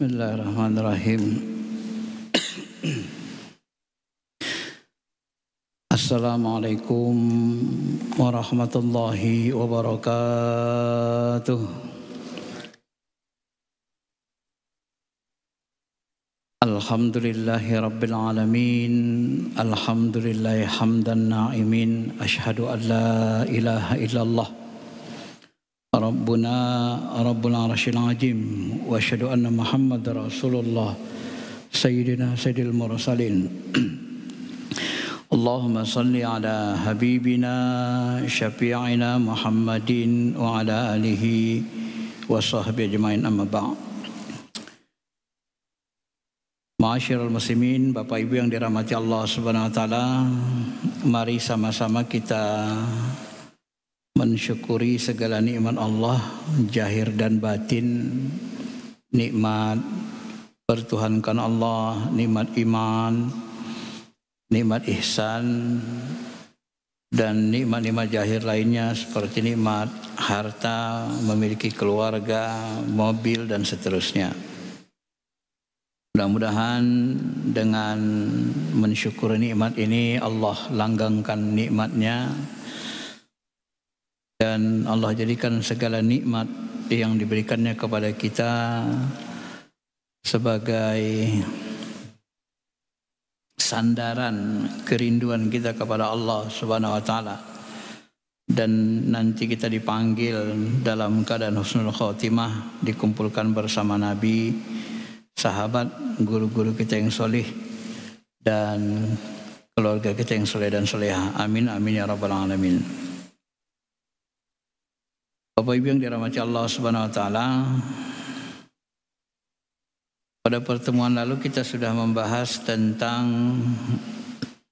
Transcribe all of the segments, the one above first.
Bismillahirrahmanirrahim. Assalamualaikum warahmatullahi wabarakatuh. Alhamdulillahi rabbil alamin. Alhamdulillahi hamdan na'imin. Asyhadu an la ilaha illallah Rabbuna Rabbul Arsyil Azim wa asyhadu anna Muhammadar Rasulullah Sayyidina Sayyidil Mursalin. Allahumma salli ala habibina syafi'ina Muhammadin wa ala alihi wa sahbihi ajmain, amma ba'd. Ma'asyiral muslimin, Bapak Ibu yang dirahmati Allah Subhanahu wa taala, mari sama-sama kita mensyukuri segala nikmat Allah zahir dan batin, nikmat bertuhankan Allah, nikmat iman, nikmat ihsan, dan nikmat-nikmat zahir lainnya seperti nikmat harta, memiliki keluarga, mobil, dan seterusnya. Mudah-mudahan dengan mensyukuri nikmat ini Allah langgengkan nikmatnya dan Allah jadikan segala nikmat yang diberikannya kepada kita sebagai sandaran kerinduan kita kepada Allah Subhanahu wa taala, dan nanti kita dipanggil dalam keadaan husnul khotimah, dikumpulkan bersama Nabi, sahabat, guru-guru kita yang soleh, dan keluarga kita yang soleh dan solehah. Amin amin ya rabbal alamin. Bapak Ibu yang dirahmati Allah Subhanahu wa taala, pada pertemuan lalu kita sudah membahas tentang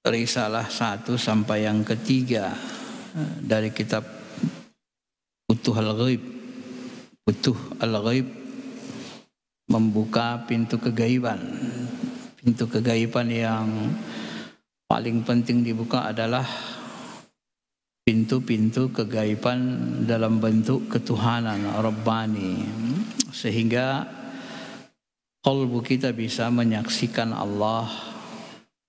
risalah 1 sampai yang ketiga dari kitab Futuh Al-Ghaib. Futuh Al-Ghaib, membuka pintu kegaiban. Pintu kegaiban yang paling penting dibuka adalah pintu-pintu kegaiban dalam bentuk ketuhanan Rabbani, sehingga qalbu kita bisa menyaksikan Allah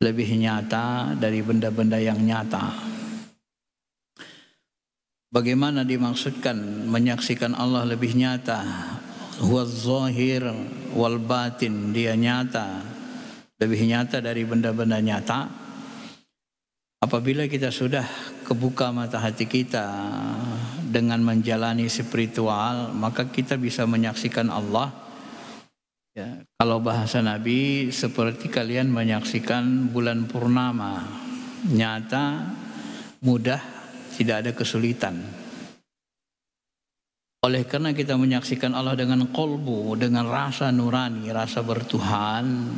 lebih nyata dari benda-benda yang nyata. Bagaimana dimaksudkan menyaksikan Allah lebih nyata? Huwa zahir wal batin, dia nyata, lebih nyata dari benda-benda nyata. Apabila kita sudah kebuka mata hati kita dengan menjalani spiritual, maka kita bisa menyaksikan Allah. Ya, kalau bahasa Nabi, seperti kalian menyaksikan bulan purnama, nyata, mudah, tidak ada kesulitan. Oleh karena kita menyaksikan Allah dengan qalbu, dengan rasa nurani, rasa bertuhan,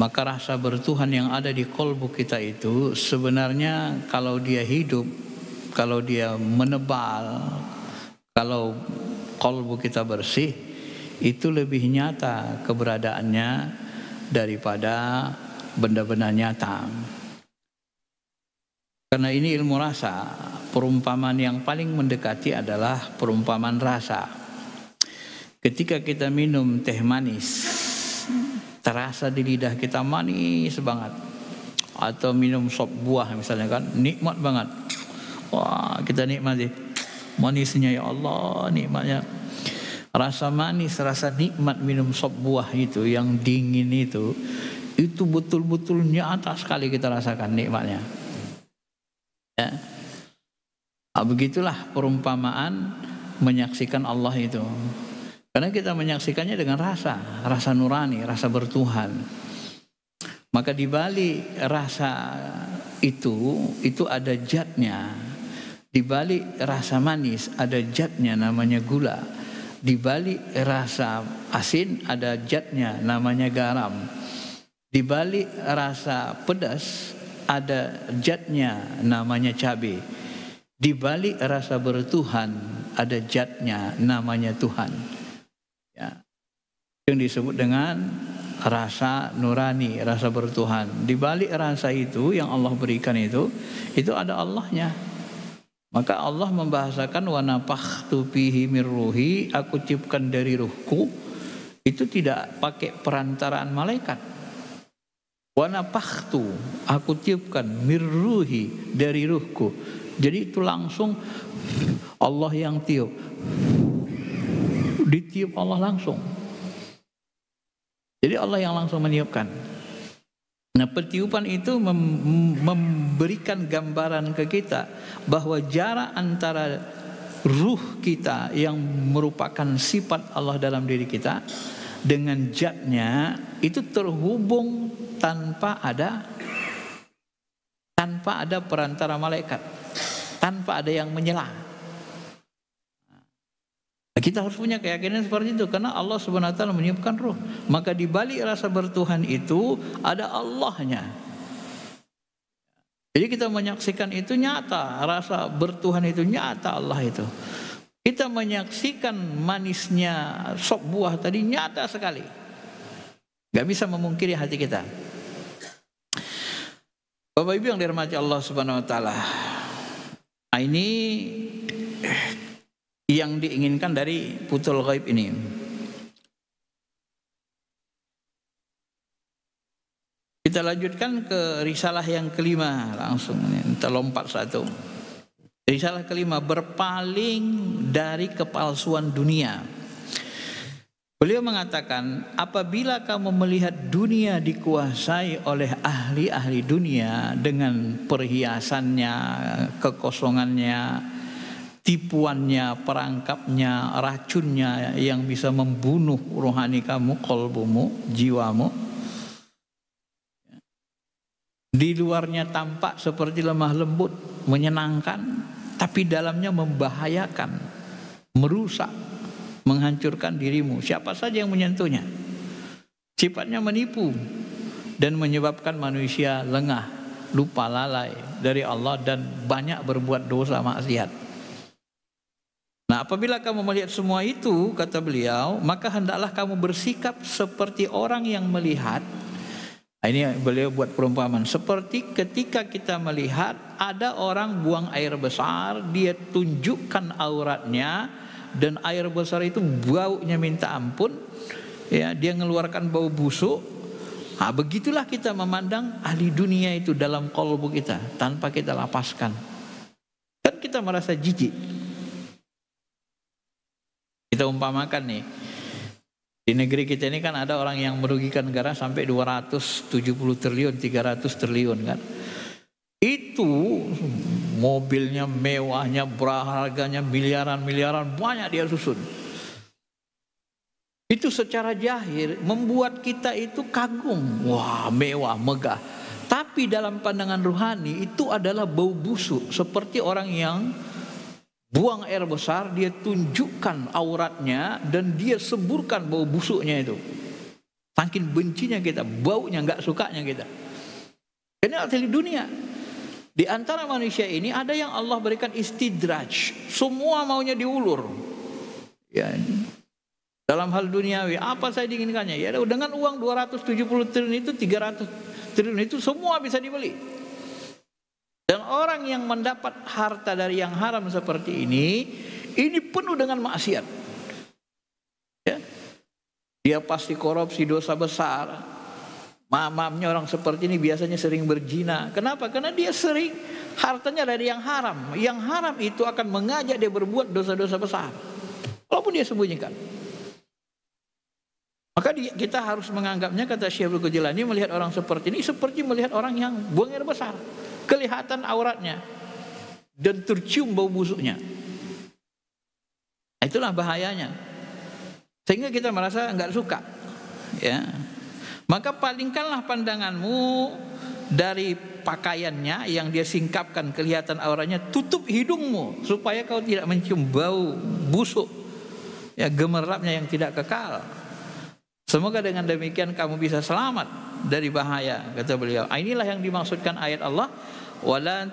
maka rasa bertuhan yang ada di qalbu kita itu sebenarnya kalau dia hidup, kalau dia menebal, kalau qalbu kita bersih, itu lebih nyata keberadaannya daripada benda-benda nyata. Karena ini ilmu rasa, perumpamaan yang paling mendekati adalah perumpamaan rasa. Ketika kita minum teh manis, terasa di lidah kita manis banget. Atau minum sop buah misalnya kan, nikmat banget. Wah, kita nikmati manisnya, ya Allah, nikmatnya. Rasa manis, rasa nikmat minum sop buah itu yang dingin itu betul-betul nyata sekali kita rasakan nikmatnya. Ya. Nah, begitulah perumpamaan menyaksikan Allah itu. Karena kita menyaksikannya dengan rasa nurani, rasa bertuhan. Maka di balik rasa itu ada zatnya. Di balik rasa manis ada zatnya, namanya gula. Di balik rasa asin ada zatnya, namanya garam. Di balik rasa pedas ada zatnya, namanya cabai. Di balik rasa bertuhan ada zatnya, namanya Tuhan. Ya. Yang disebut dengan rasa nurani, rasa bertuhan. Di balik rasa itu yang Allah berikan itu ada Allahnya. Maka Allah membahasakan wa nafakhtu fihi min ruhi, aku cipkan dari ruhku. itu tidak pakai perantaraan malaikat. Wa nafakhtu, aku tiupkan mirruhi, dari ruhku. Jadi itu langsung Allah yang tiup. Ditiup Allah langsung. Jadi Allah yang langsung meniupkan. Nah, petiupan itu memberikan gambaran ke kita bahwa jarak antara ruh kita yang merupakan sifat Allah dalam diri kita dengan zatnya itu terhubung tanpa ada perantara malaikat, tanpa ada yang menyela. Kita harus punya keyakinan seperti itu karena Allah Subhanahu wa taala meniupkan ruh. Maka di balik rasa bertuhan itu ada Allahnya. Jadi kita menyaksikan itu nyata, rasa bertuhan itu nyata, Allah itu. Kita menyaksikan manisnya sop buah tadi nyata sekali. Gak bisa memungkiri hati kita. Bapak Ibu yang dirahmati Allah Subhanahu wa taala. Ini yang diinginkan dari Futhul Ghaib ini. Kita lanjutkan ke risalah yang kelima langsung, kita lompat satu. Risalah kelima, berpaling dari kepalsuan dunia. Beliau mengatakan, apabila kamu melihat dunia dikuasai oleh ahli-ahli dunia dengan perhiasannya, kekosongannya, tipuannya, perangkapnya, racunnya yang bisa membunuh rohani kamu, kolbumu, jiwamu. Di luarnya tampak seperti lemah lembut, menyenangkan, tapi dalamnya membahayakan, merusak, menghancurkan dirimu. Siapa saja yang menyentuhnya. Sifatnya menipu dan menyebabkan manusia lengah, lupa lalai dari Allah dan banyak berbuat dosa maksiat. Nah, apabila kamu melihat semua itu, kata beliau, maka hendaklah kamu bersikap seperti orang yang melihat. Nah, ini beliau buat perumpamaan. Seperti ketika kita melihat ada orang buang air besar, dia tunjukkan auratnya, dan air besar itu baunya minta ampun, ya, dia mengeluarkan bau busuk. Nah, begitulah kita memandang ahli dunia itu dalam kolbu kita tanpa kita lapaskan. Dan kita merasa jijik. Kita umpamakan nih, di negeri kita ini kan ada orang yang merugikan negara sampai 270 triliun, 300 triliun kan. Itu mobilnya mewahnya, berharganya miliaran-miliaran, banyak dia susun. Itu secara zahir membuat kita itu kagum, wah mewah, megah. Tapi dalam pandangan rohani itu adalah bau busuk, seperti orang yang buang air besar, dia tunjukkan auratnya dan dia semburkan bau busuknya itu. Saking bencinya kita, baunya, nggak sukanya kita. Ini ahli dunia. Di antara manusia ini ada yang Allah berikan istidraj, semua maunya diulur. Ya, dalam hal duniawi, apa saya diinginkannya? Ya, dengan uang 270 triliun itu, 300 triliun itu semua bisa dibeli. Dan orang yang mendapat harta dari yang haram seperti ini penuh dengan maksiat. Ya. Dia pasti korupsi, dosa besar. Mamamnya orang seperti ini biasanya sering berzina. Kenapa? Karena dia sering hartanya dari yang haram. Yang haram itu akan mengajak dia berbuat dosa-dosa besar, walaupun dia sembunyikan. Maka kita harus menganggapnya, kata Syekh Abdul Qadir Jilani, melihat orang seperti ini seperti melihat orang yang buang air besar. Kelihatan auratnya dan tercium bau busuknya. Itulah bahayanya. Sehingga kita merasa enggak suka. Ya. Maka palingkanlah pandanganmu dari pakaiannya yang dia singkapkan kelihatan auratnya, tutup hidungmu supaya kau tidak mencium bau busuk, ya, gemerlapnya yang tidak kekal. Semoga dengan demikian kamu bisa selamat dari bahaya, kata beliau. Inilah yang dimaksudkan ayat Allah, wala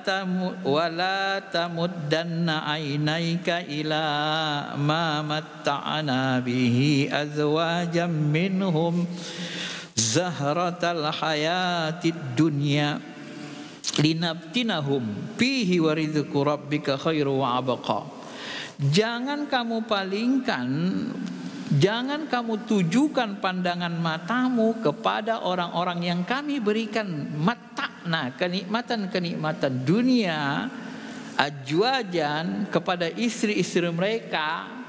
tamuddanna ainaika ila ma matta'ana bihi azwajam minhum zahratal hayatid dunya linabtinahum fihi wa rizqu rabbika khairu wa abqa. Jangan kamu palingkan Jangan kamu tujukan pandangan matamu kepada orang-orang yang kami berikan mata'na, kenikmatan-kenikmatan dunia, ajwajan, kepada istri-istri mereka.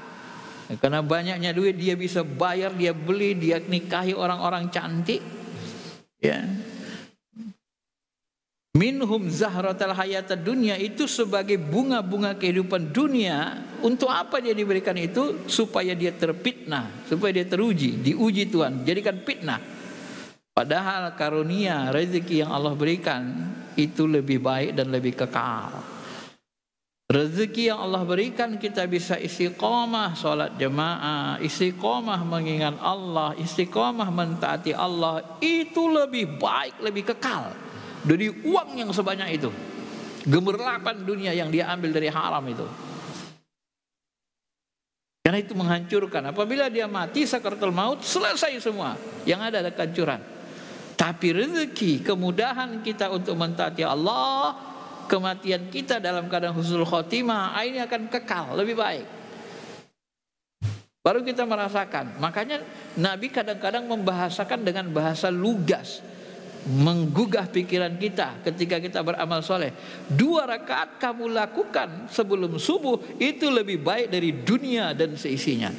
Karena banyaknya duit dia bisa bayar, dia beli, dia nikahi orang-orang cantik. Ya. Minhum zahratal hayatad dunia, itu sebagai bunga-bunga kehidupan dunia. Untuk apa dia diberikan itu? Supaya dia terfitnah, supaya dia teruji, diuji Tuhan, jadikan fitnah. Padahal karunia rezeki yang Allah berikan itu lebih baik dan lebih kekal. Rezeki yang Allah berikan, kita bisa istiqomah salat jemaah, istiqomah mengingat Allah, istiqomah mentaati Allah, itu lebih baik, lebih kekal dari uang yang sebanyak itu, gemerlapan dunia yang dia ambil dari haram itu. Karena itu menghancurkan. Apabila dia mati sakaratul maut, selesai semua, yang ada kehancuran. Tapi rezeki, kemudahan kita untuk mentaati Allah, kematian kita dalam keadaan husnul khotimah, ini akan kekal, lebih baik. Baru kita merasakan. Makanya Nabi kadang-kadang membahasakan dengan bahasa lugas, menggugah pikiran kita ketika kita beramal soleh. 2 rakaat kamu lakukan sebelum subuh, itu lebih baik dari dunia dan seisinya.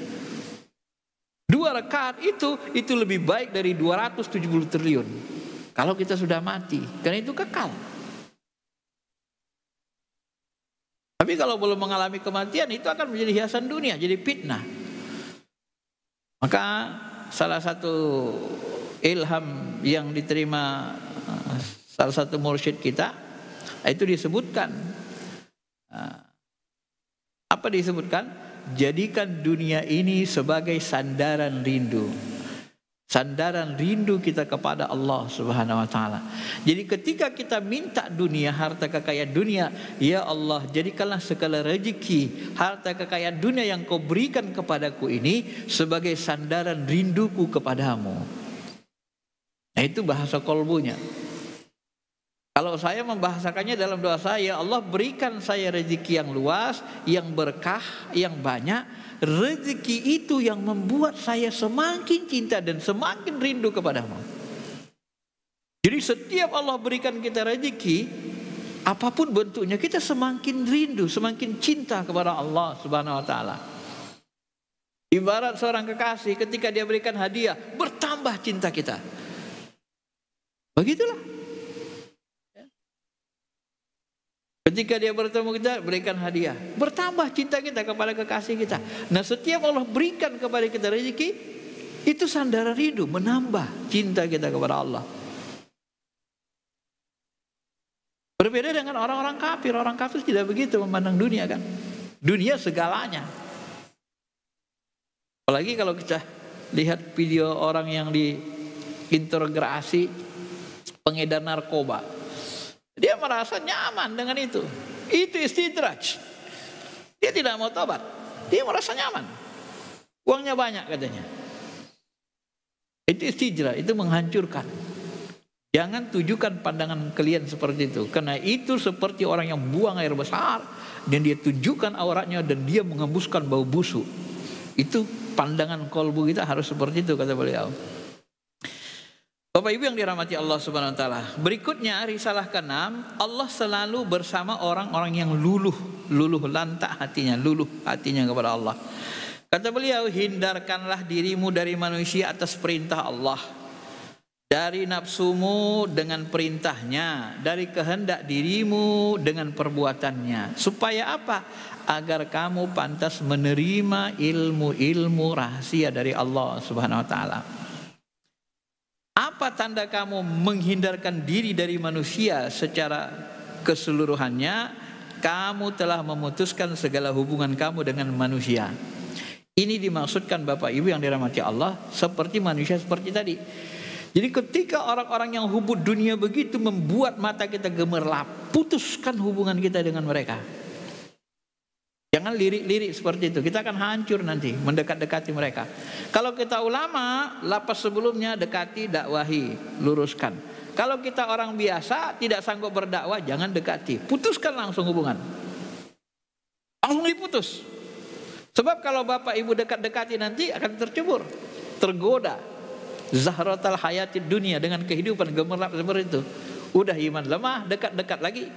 2 rakaat itu lebih baik dari 270 triliun kalau kita sudah mati, karena itu kekal. Tapi kalau belum mengalami kematian, itu akan menjadi hiasan dunia, jadi fitnah. Maka salah satu ilham yang diterima salah satu mursyid kita, itu disebutkan, apa disebutkan? Jadikan dunia ini sebagai sandaran rindu, sandaran rindu kita kepada Allah Subhanahu wa taala. Jadi ketika kita minta dunia, harta kekayaan dunia, ya Allah, jadikanlah segala rezeki, harta kekayaan dunia yang kau berikan kepadaku ini sebagai sandaran rinduku kepadamu. Nah, itu bahasa kolbunya. Kalau saya membahasakannya dalam doa saya, Allah berikan saya rezeki yang luas, yang berkah, yang banyak. Rezeki itu yang membuat saya semakin cinta dan semakin rindu kepadamu. Jadi setiap Allah berikan kita rezeki, apapun bentuknya, kita semakin rindu, semakin cinta kepada Allah Subhanahu wa taala. Ibarat seorang kekasih, ketika dia berikan hadiah, bertambah cinta kita. Begitulah. Ketika dia bertemu kita, berikan hadiah, bertambah cinta kita kepada kekasih kita. Nah, setiap Allah berikan kepada kita rezeki, itu sandaran rindu, menambah cinta kita kepada Allah. Berbeda dengan orang-orang kafir. Orang kafir tidak begitu memandang dunia, kan? Dunia segalanya. Apalagi kalau kita lihat video orang yang diintegrasi pengedar narkoba. Dia merasa nyaman dengan itu. Itu istidraj. Dia tidak mau tobat. Dia merasa nyaman. Uangnya banyak katanya. Itu istidraj, itu menghancurkan. Jangan tujukan pandangan kalian seperti itu. Karena itu seperti orang yang buang air besar, dan dia tunjukkan auratnya dan dia mengembuskan bau busuk. Itu pandangan kolbu kita harus seperti itu, kata beliau. Bapak Ibu yang dirahmati Allah Subhanahu wa taala. Berikutnya risalah ke-6, Allah selalu bersama orang-orang yang luluh lantak hatinya, luluh hatinya kepada Allah. Kata beliau, hindarkanlah dirimu dari manusia atas perintah Allah, dari nafsumu dengan perintahnya, dari kehendak dirimu dengan perbuatannya. Supaya apa? Agar kamu pantas menerima ilmu-ilmu rahasia dari Allah Subhanahu wa taala. Apa tanda kamu menghindarkan diri dari manusia secara keseluruhannya? Kamu telah memutuskan segala hubungan kamu dengan manusia. Ini dimaksudkan Bapak Ibu yang dirahmati Allah, seperti manusia seperti tadi. Jadi ketika orang-orang yang hubud dunia begitu membuat mata kita gemerlap, putuskan hubungan kita dengan mereka. Jangan lirik-lirik seperti itu, kita akan hancur nanti mendekat-dekati mereka. Kalau kita ulama, lapas sebelumnya dekati, dakwahi, luruskan. Kalau kita orang biasa tidak sanggup berdakwah, jangan dekati, putuskan langsung hubungan. Langsung diputus. Sebab kalau bapak ibu dekat-dekati nanti akan tercebur, tergoda. Zahratal hayatid dunia, dengan kehidupan gemerlap seperti itu. Udah iman lemah, dekat-dekat lagi.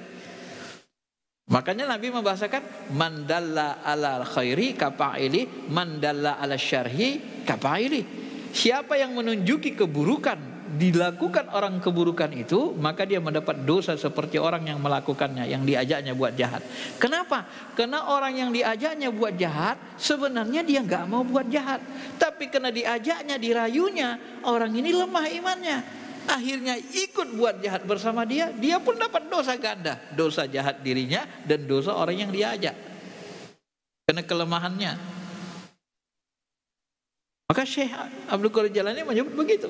Makanya Nabi membahasakan man dalla ala khairi kafa'ili, man dalla ala syarhi kafa'ili. Siapa yang menunjuki keburukan, dilakukan orang keburukan itu, maka dia mendapat dosa seperti orang yang melakukannya, yang diajaknya buat jahat. Kenapa? Karena orang yang diajaknya buat jahat, sebenarnya dia nggak mau buat jahat, tapi karena diajaknya, dirayunya, orang ini lemah imannya, akhirnya ikut buat jahat bersama dia. Dia pun dapat dosa ganda, dosa jahat dirinya dan dosa orang yang diajak, karena kelemahannya. Maka Syekh Abdul Qadir Jalani menyebut begitu.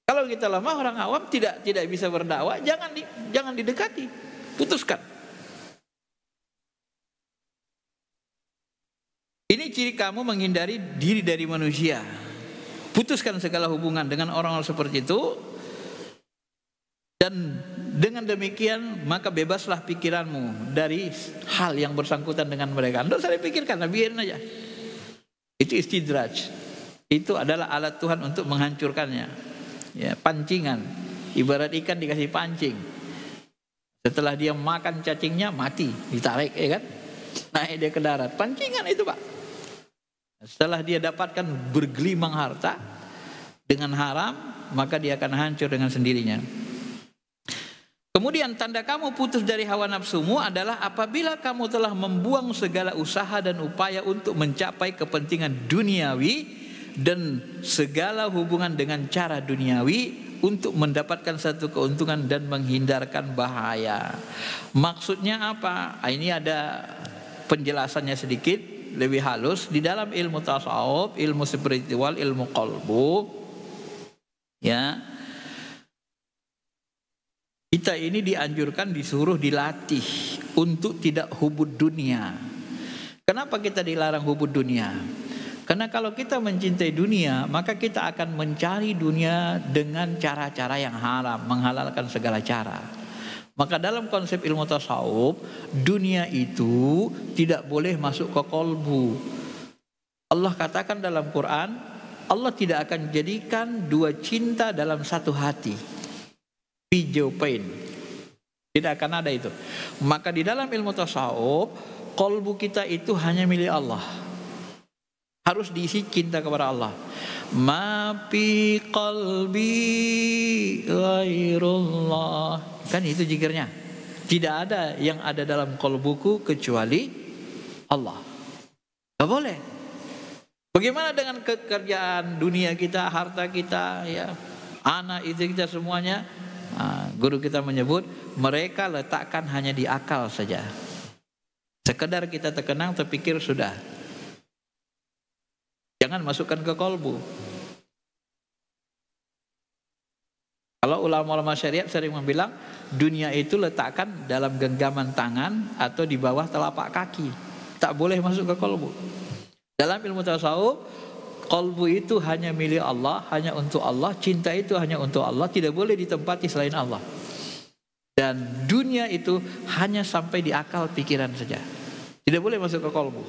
Kalau kita lemah, orang awam tidak bisa berdakwah, jangan didekati, putuskan. Ini ciri kamu menghindari diri dari manusia. Putuskan segala hubungan dengan orang-orang seperti itu, dan dengan demikian maka bebaslah pikiranmu dari hal yang bersangkutan dengan mereka. Tidak usah dipikirkan, biarin aja. Itu istidraj. Itu adalah alat Tuhan untuk menghancurkannya. Ya, pancingan, ibarat ikan dikasih pancing, setelah dia makan cacingnya mati, ditarik, ya kan, naik dia ke darat. Pancingan itu Pak. Setelah dia dapatkan bergelimang harta dengan haram, maka dia akan hancur dengan sendirinya. Kemudian tanda kamu putus dari hawa nafsumu adalah apabila kamu telah membuang segala usaha dan upaya untuk mencapai kepentingan duniawi dan segala hubungan dengan cara duniawi untuk mendapatkan satu keuntungan dan menghindarkan bahaya. Maksudnya apa? Ini ada penjelasannya sedikit lebih halus di dalam ilmu tasawuf, ilmu spiritual, ilmu qalbu. Ya, kita ini dianjurkan, disuruh, dilatih untuk tidak hubud dunia. Kenapa kita dilarang hubud dunia? Karena kalau kita mencintai dunia, maka kita akan mencari dunia dengan cara-cara yang haram, menghalalkan segala cara. Maka dalam konsep ilmu tasawuf, dunia itu tidak boleh masuk ke kolbu. Allah katakan dalam Quran, Allah tidak akan jadikan dua cinta dalam satu hati. Pijaupain. Tidak akan ada itu. Maka di dalam ilmu tasawuf, kolbu kita itu hanya milik Allah. Harus diisi cinta kepada Allah. Ma fi qalbi ghairullah. Kan itu zikirnya. Tidak ada yang ada dalam kolbuku kecuali Allah. Gak boleh. Bagaimana dengan kekerjaan dunia kita, harta kita, ya, anak istri kita semuanya? Guru kita menyebut mereka letakkan hanya di akal saja. Sekedar kita terkenang, terpikir sudah. Jangan masukkan ke kolbu. Kalau ulama-ulama syariat sering bilang dunia itu letakkan dalam genggaman tangan atau di bawah telapak kaki. Tak boleh masuk ke kolbu. Dalam ilmu tasawuf, kolbu itu hanya milik Allah, hanya untuk Allah. Cinta itu hanya untuk Allah, tidak boleh ditempati selain Allah. Dan dunia itu hanya sampai di akal pikiran saja. Tidak boleh masuk ke kolbu.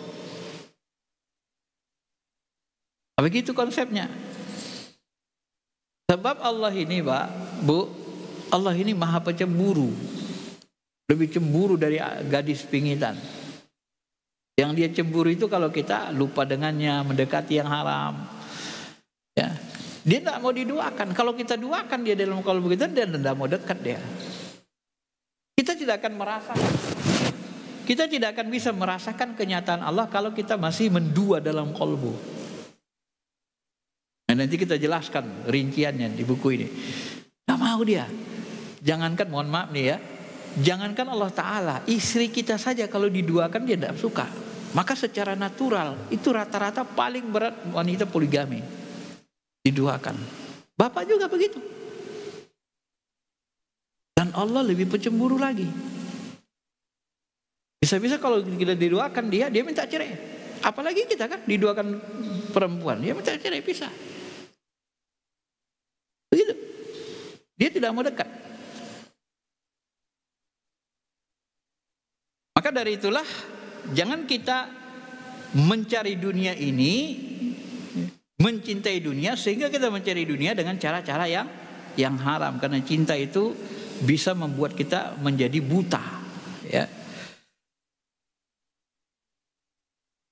Begitu konsepnya. Sebab Allah ini Pak, Bu, Allah ini maha pencemburu. Lebih cemburu dari gadis pingitan. Yang dia cemburu itu kalau kita lupa dengannya, mendekati yang haram. Ya. Dia tidak mau diduakan. Kalau kita duakan dia dalam kalbu kita, dia tidak mau dekat dia. Kita tidak akan merasakan. Kita tidak akan bisa merasakan kenyataan Allah kalau kita masih mendua dalam kalbu. Nah, nanti kita jelaskan rinciannya di buku ini. Gak mau dia. Jangankan, mohon maaf nih ya, jangankan Allah Ta'ala, istri kita saja kalau diduakan dia tidak suka. Maka secara natural itu rata-rata paling berat wanita poligami, diduakan. Bapak juga begitu. Dan Allah lebih pencemburu lagi. Bisa-bisa kalau kita diduakan dia minta cerai. Apalagi kita kan diduakan perempuan, dia minta cerai, bisa. Begitu. Dia tidak mau dekat. Maka dari itulah jangan kita mencari dunia ini, mencintai dunia, sehingga kita mencari dunia dengan cara-cara yang haram, karena cinta itu bisa membuat kita menjadi buta, ya.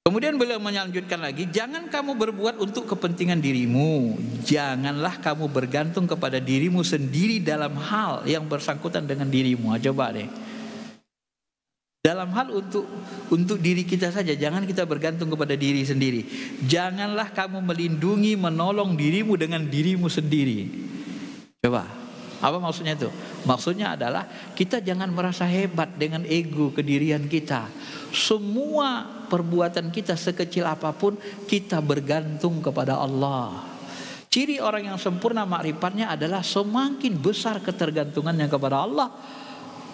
Kemudian beliau melanjutkan lagi, jangan kamu berbuat untuk kepentingan dirimu, janganlah kamu bergantung kepada dirimu sendiri dalam hal yang bersangkutan dengan dirimu. Coba deh, dalam hal untuk diri kita saja, jangan kita bergantung kepada diri sendiri. Janganlah kamu melindungi, menolong dirimu dengan dirimu sendiri. Coba, apa maksudnya itu? Maksudnya adalah kita jangan merasa hebat dengan ego kedirian kita. Semua perbuatan kita sekecil apapun, kita bergantung kepada Allah. Ciri orang yang sempurna makrifatnya adalah semakin besar ketergantungannya kepada Allah,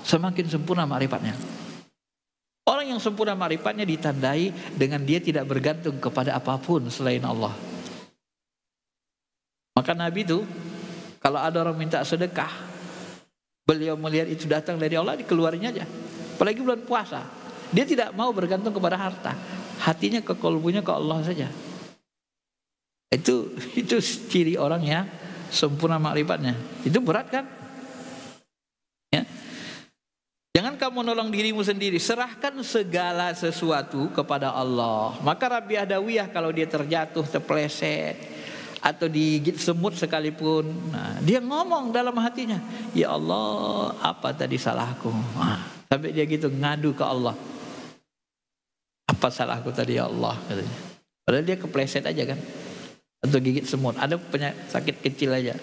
semakin sempurna makrifatnya. Orang yang sempurna makrifatnya ditandai dengan dia tidak bergantung kepada apapun selain Allah. Maka Nabi itu kalau ada orang minta sedekah, beliau melihat itu datang dari Allah, dikeluarin aja. Apalagi bulan puasa, dia tidak mau bergantung kepada harta, hatinya ke kolbunya ke Allah saja. Itu ciri orang yang sempurna makrifatnya. Itu berat kan? Ya. Jangan kamu nolong dirimu sendiri, serahkan segala sesuatu kepada Allah. Maka Rabi Adawiyah kalau dia terjatuh, terpleset, atau digigit semut sekalipun, nah, dia ngomong dalam hatinya, ya Allah, apa tadi salahku? Nah, sampai dia gitu ngadu ke Allah, apa salahku tadi ya Allah, katanya. Padahal dia kepleset aja kan, atau gigit semut, ada sakit kecil aja.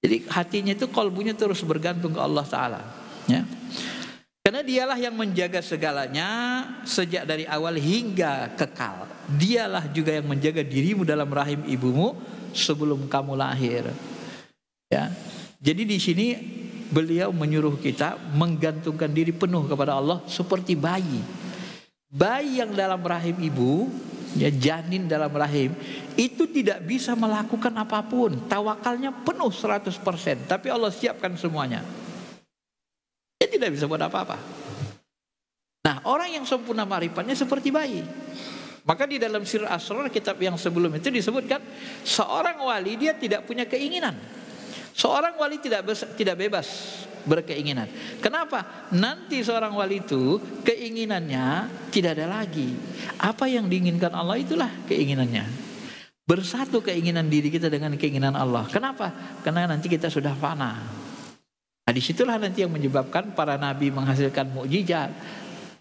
Jadi hatinya itu, kolbunya terus bergantung ke Allah Ta'ala, ya. Karena dialah yang menjaga segalanya sejak dari awal hingga kekal. Dialah juga yang menjaga dirimu dalam rahim ibumu sebelum kamu lahir. Ya. Jadi di sini beliau menyuruh kita menggantungkan diri penuh kepada Allah seperti bayi. Bayi yang dalam rahim ibu, ya, janin dalam rahim, itu tidak bisa melakukan apapun. Tawakalnya penuh 100%, tapi Allah siapkan semuanya. Dia tidak bisa buat apa-apa. Nah, orang yang sempurna makrifatnya seperti bayi. Maka di dalam Sir Asrar, kitab yang sebelum itu disebutkan, seorang wali dia tidak punya keinginan. Seorang wali tidak bebas berkeinginan. Kenapa? Nanti seorang wali itu keinginannya tidak ada lagi. Apa yang diinginkan Allah itulah keinginannya. Bersatu keinginan diri kita dengan keinginan Allah. Kenapa? Karena nanti kita sudah fana. Nah, disitulah nanti yang menyebabkan para nabi menghasilkan mukjizat,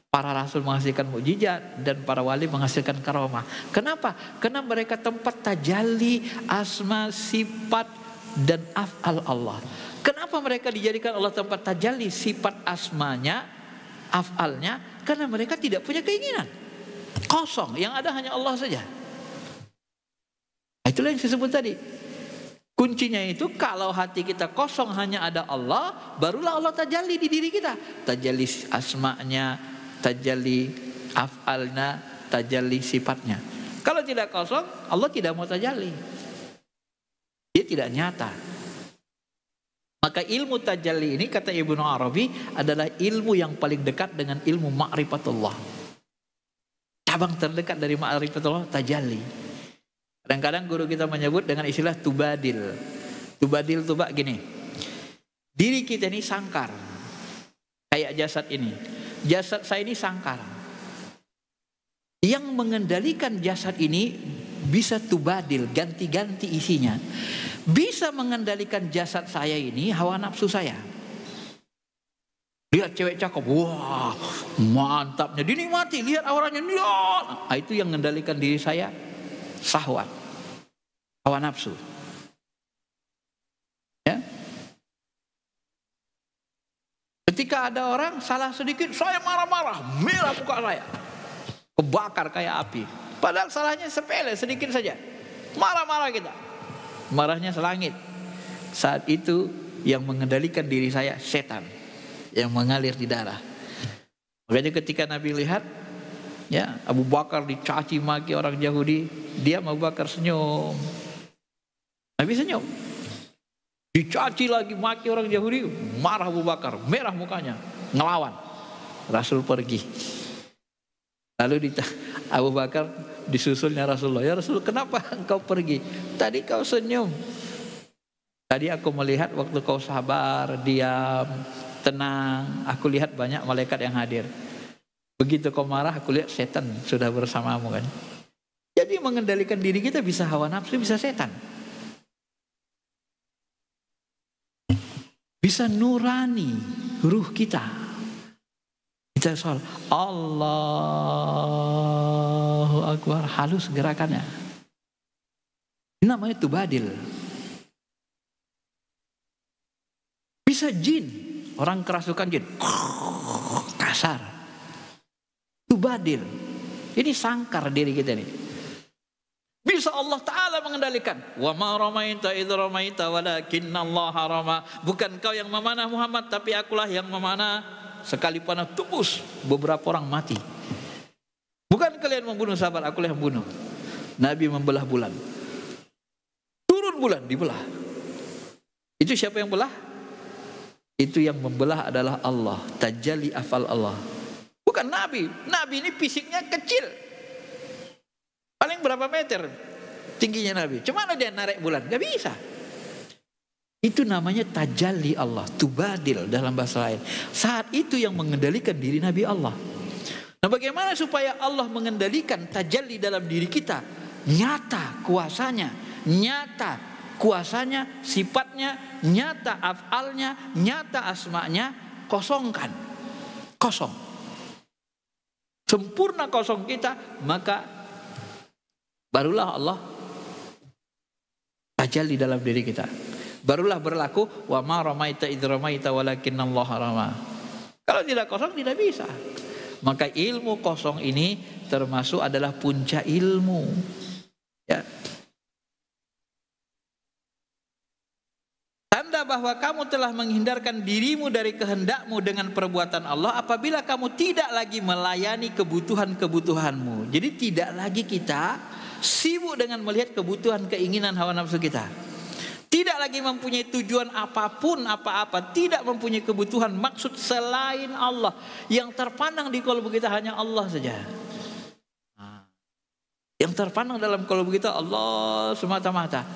para rasul menghasilkan mukjizat, dan para wali menghasilkan karamah. Kenapa? Karena mereka tempat tajalli asma, sifat, dan af'al Allah. Kenapa mereka dijadikan Allah tempat tajalli sifat asmanya, af'alnya? Karena mereka tidak punya keinginan. Kosong, yang ada hanya Allah saja. Itulah yang disebut tadi. Kuncinya itu kalau hati kita kosong hanya ada Allah, barulah Allah tajalli di diri kita. Tajalli asma'nya, tajalli af'alna, tajalli sifatnya. Kalau tidak kosong, Allah tidak mau tajalli. Dia tidak nyata. Maka ilmu tajalli ini, kata Ibnu Arabi, adalah ilmu yang paling dekat dengan ilmu ma'rifatullah. Cabang terdekat dari ma'rifatullah, tajalli. Kadang-kadang guru kita menyebut dengan istilah tubadil. Tubadil itu gini, diri kita ini sangkar, kayak jasad ini. Jasad saya ini sangkar. Yang mengendalikan jasad ini bisa tubadil, ganti-ganti isinya. Bisa mengendalikan jasad saya ini hawa nafsu saya. Lihat cewek cakep, wah mantapnya, dinikmati. Lihat auranya, nah, itu yang mengendalikan diri saya, syahwat, hawa nafsu. Ya. Ketika ada orang salah sedikit, saya marah-marah, merah muka saya, kebakar kayak api. Padahal salahnya sepele, sedikit saja, marah-marah kita, marahnya selangit. Saat itu yang mengendalikan diri saya setan yang mengalir di darah. Makanya ketika Nabi lihat, ya, Abu Bakar dicaci maki orang Yahudi, dia Abu Bakar senyum. Nabi senyum. Dicaci lagi maki orang Yahudi, marah Abu Bakar, merah mukanya, ngelawan. Rasul pergi. Lalu Abu Bakar disusulnya Rasulullah. Ya Rasul, kenapa engkau pergi? Tadi kau senyum. Tadi aku melihat waktu kau sabar, diam, tenang. Aku lihat banyak malaikat yang hadir. Begitu kau marah, aku lihat setan sudah bersamamu kan. Jadi mengendalikan diri kita bisa hawa nafsu, bisa setan. Bisa nurani ruh kita. Kita soal Allahu Akbar, halus gerakannya. Ini namanya tubadil. Bisa jin, orang kerasukan jin, kasar. Tubadil. Ini sangkar diri kita nih. Bisa Allah Ta'ala mengendalikan. Wa ma ramaita idh ramaita walakinnallaha rama. Bukan kau yang memanah Muhammad, tapi akulah yang memanah. Sekali panah tembus, beberapa orang mati. Bukan kalian membunuh sahabat, akulah yang bunuh. Nabi membelah bulan. Turun bulan, dibelah. Itu siapa yang belah? Itu yang membelah adalah Allah. Tajalli afal Allah. Bukan Nabi. Nabi ini fisiknya kecil. Paling berapa meter tingginya Nabi? Cuma dia narik bulan? Gak bisa. Itu namanya tajalli Allah. Tubadil dalam bahasa lain. Saat itu yang mengendalikan diri Nabi Allah. Nah, bagaimana supaya Allah mengendalikan tajalli dalam diri kita? Nyata kuasanya. Nyata kuasanya, sifatnya, nyata af'alnya, nyata asma'nya. Kosongkan. Kosong. Sempurna kosong kita, maka barulah Allah tajalli dalam diri kita. Barulah berlaku wa ma ramaita idh ramaita walakinnallaha rama. Kalau tidak kosong tidak bisa. Maka ilmu kosong ini termasuk adalah puncak ilmu. Ya. Tanda bahwa kamu telah menghindarkan dirimu dari kehendakmu dengan perbuatan Allah apabila kamu tidak lagi melayani kebutuhan-kebutuhanmu. Jadi tidak lagi kita sibuk dengan melihat kebutuhan, keinginan, hawa nafsu kita. Tidak lagi mempunyai tujuan apapun, apa-apa. Tidak mempunyai kebutuhan, maksud selain Allah. Yang terpandang di kalbu kita hanya Allah saja. Yang terpandang dalam kalbu kita Allah semata-mata.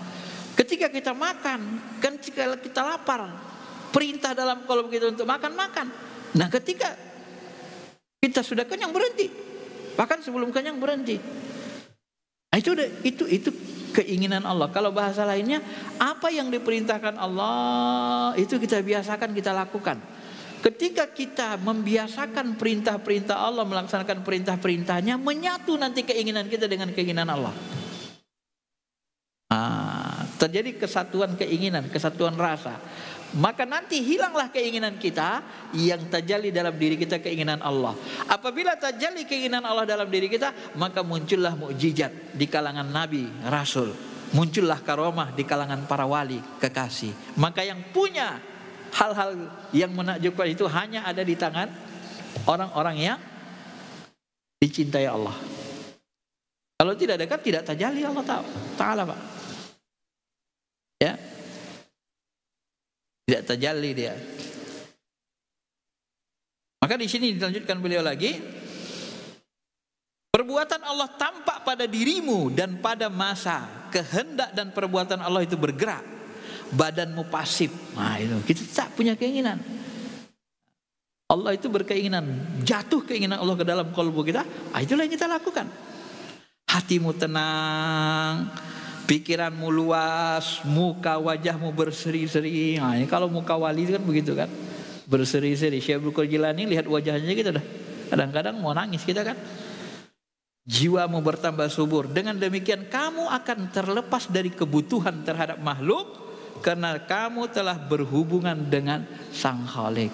Ketika kita makan, ketika kita lapar, perintah dalam kalbu kita untuk makan, makan. Nah, ketika kita sudah kenyang, berhenti. Bahkan sebelum kenyang berhenti. Nah, itu keinginan Allah. Kalau bahasa lainnya, apa yang diperintahkan Allah itu kita biasakan, kita lakukan. Ketika kita membiasakan perintah-perintah Allah, melaksanakan perintah-perintahnya, menyatu nanti keinginan kita dengan keinginan Allah. Terjadi kesatuan keinginan, kesatuan rasa. Maka nanti hilanglah keinginan kita, yang tajalli dalam diri kita keinginan Allah. Apabila tajalli keinginan Allah dalam diri kita, maka muncullah mukjizat di kalangan nabi, rasul. Muncullah karomah di kalangan para wali, kekasih. Maka yang punya hal-hal yang menakjubkan itu hanya ada di tangan orang-orang yang dicintai Allah. Kalau tidak dekat, tidak tajalli Allah Ta'ala, Pak. Ya. Tidak tajalli dia. Maka di sini dilanjutkan beliau lagi, perbuatan Allah tampak pada dirimu dan pada masa kehendak dan perbuatan Allah itu bergerak, badanmu pasif. Nah, itu kita tak punya keinginan. Allah itu berkeinginan, jatuh keinginan Allah ke dalam kalbu kita. Itulah yang kita lakukan. Hatimu tenang, pikiranmu luas, muka wajahmu berseri-seri. Nah, ini kalau muka wali kan begitu kan, berseri-seri. Syekh Abdul Qadir Jilani lihat wajahnya kita dah kadang-kadang mau nangis kita kan. Jiwamu bertambah subur. Dengan demikian kamu akan terlepas dari kebutuhan terhadap makhluk, karena kamu telah berhubungan dengan Sang Khalik.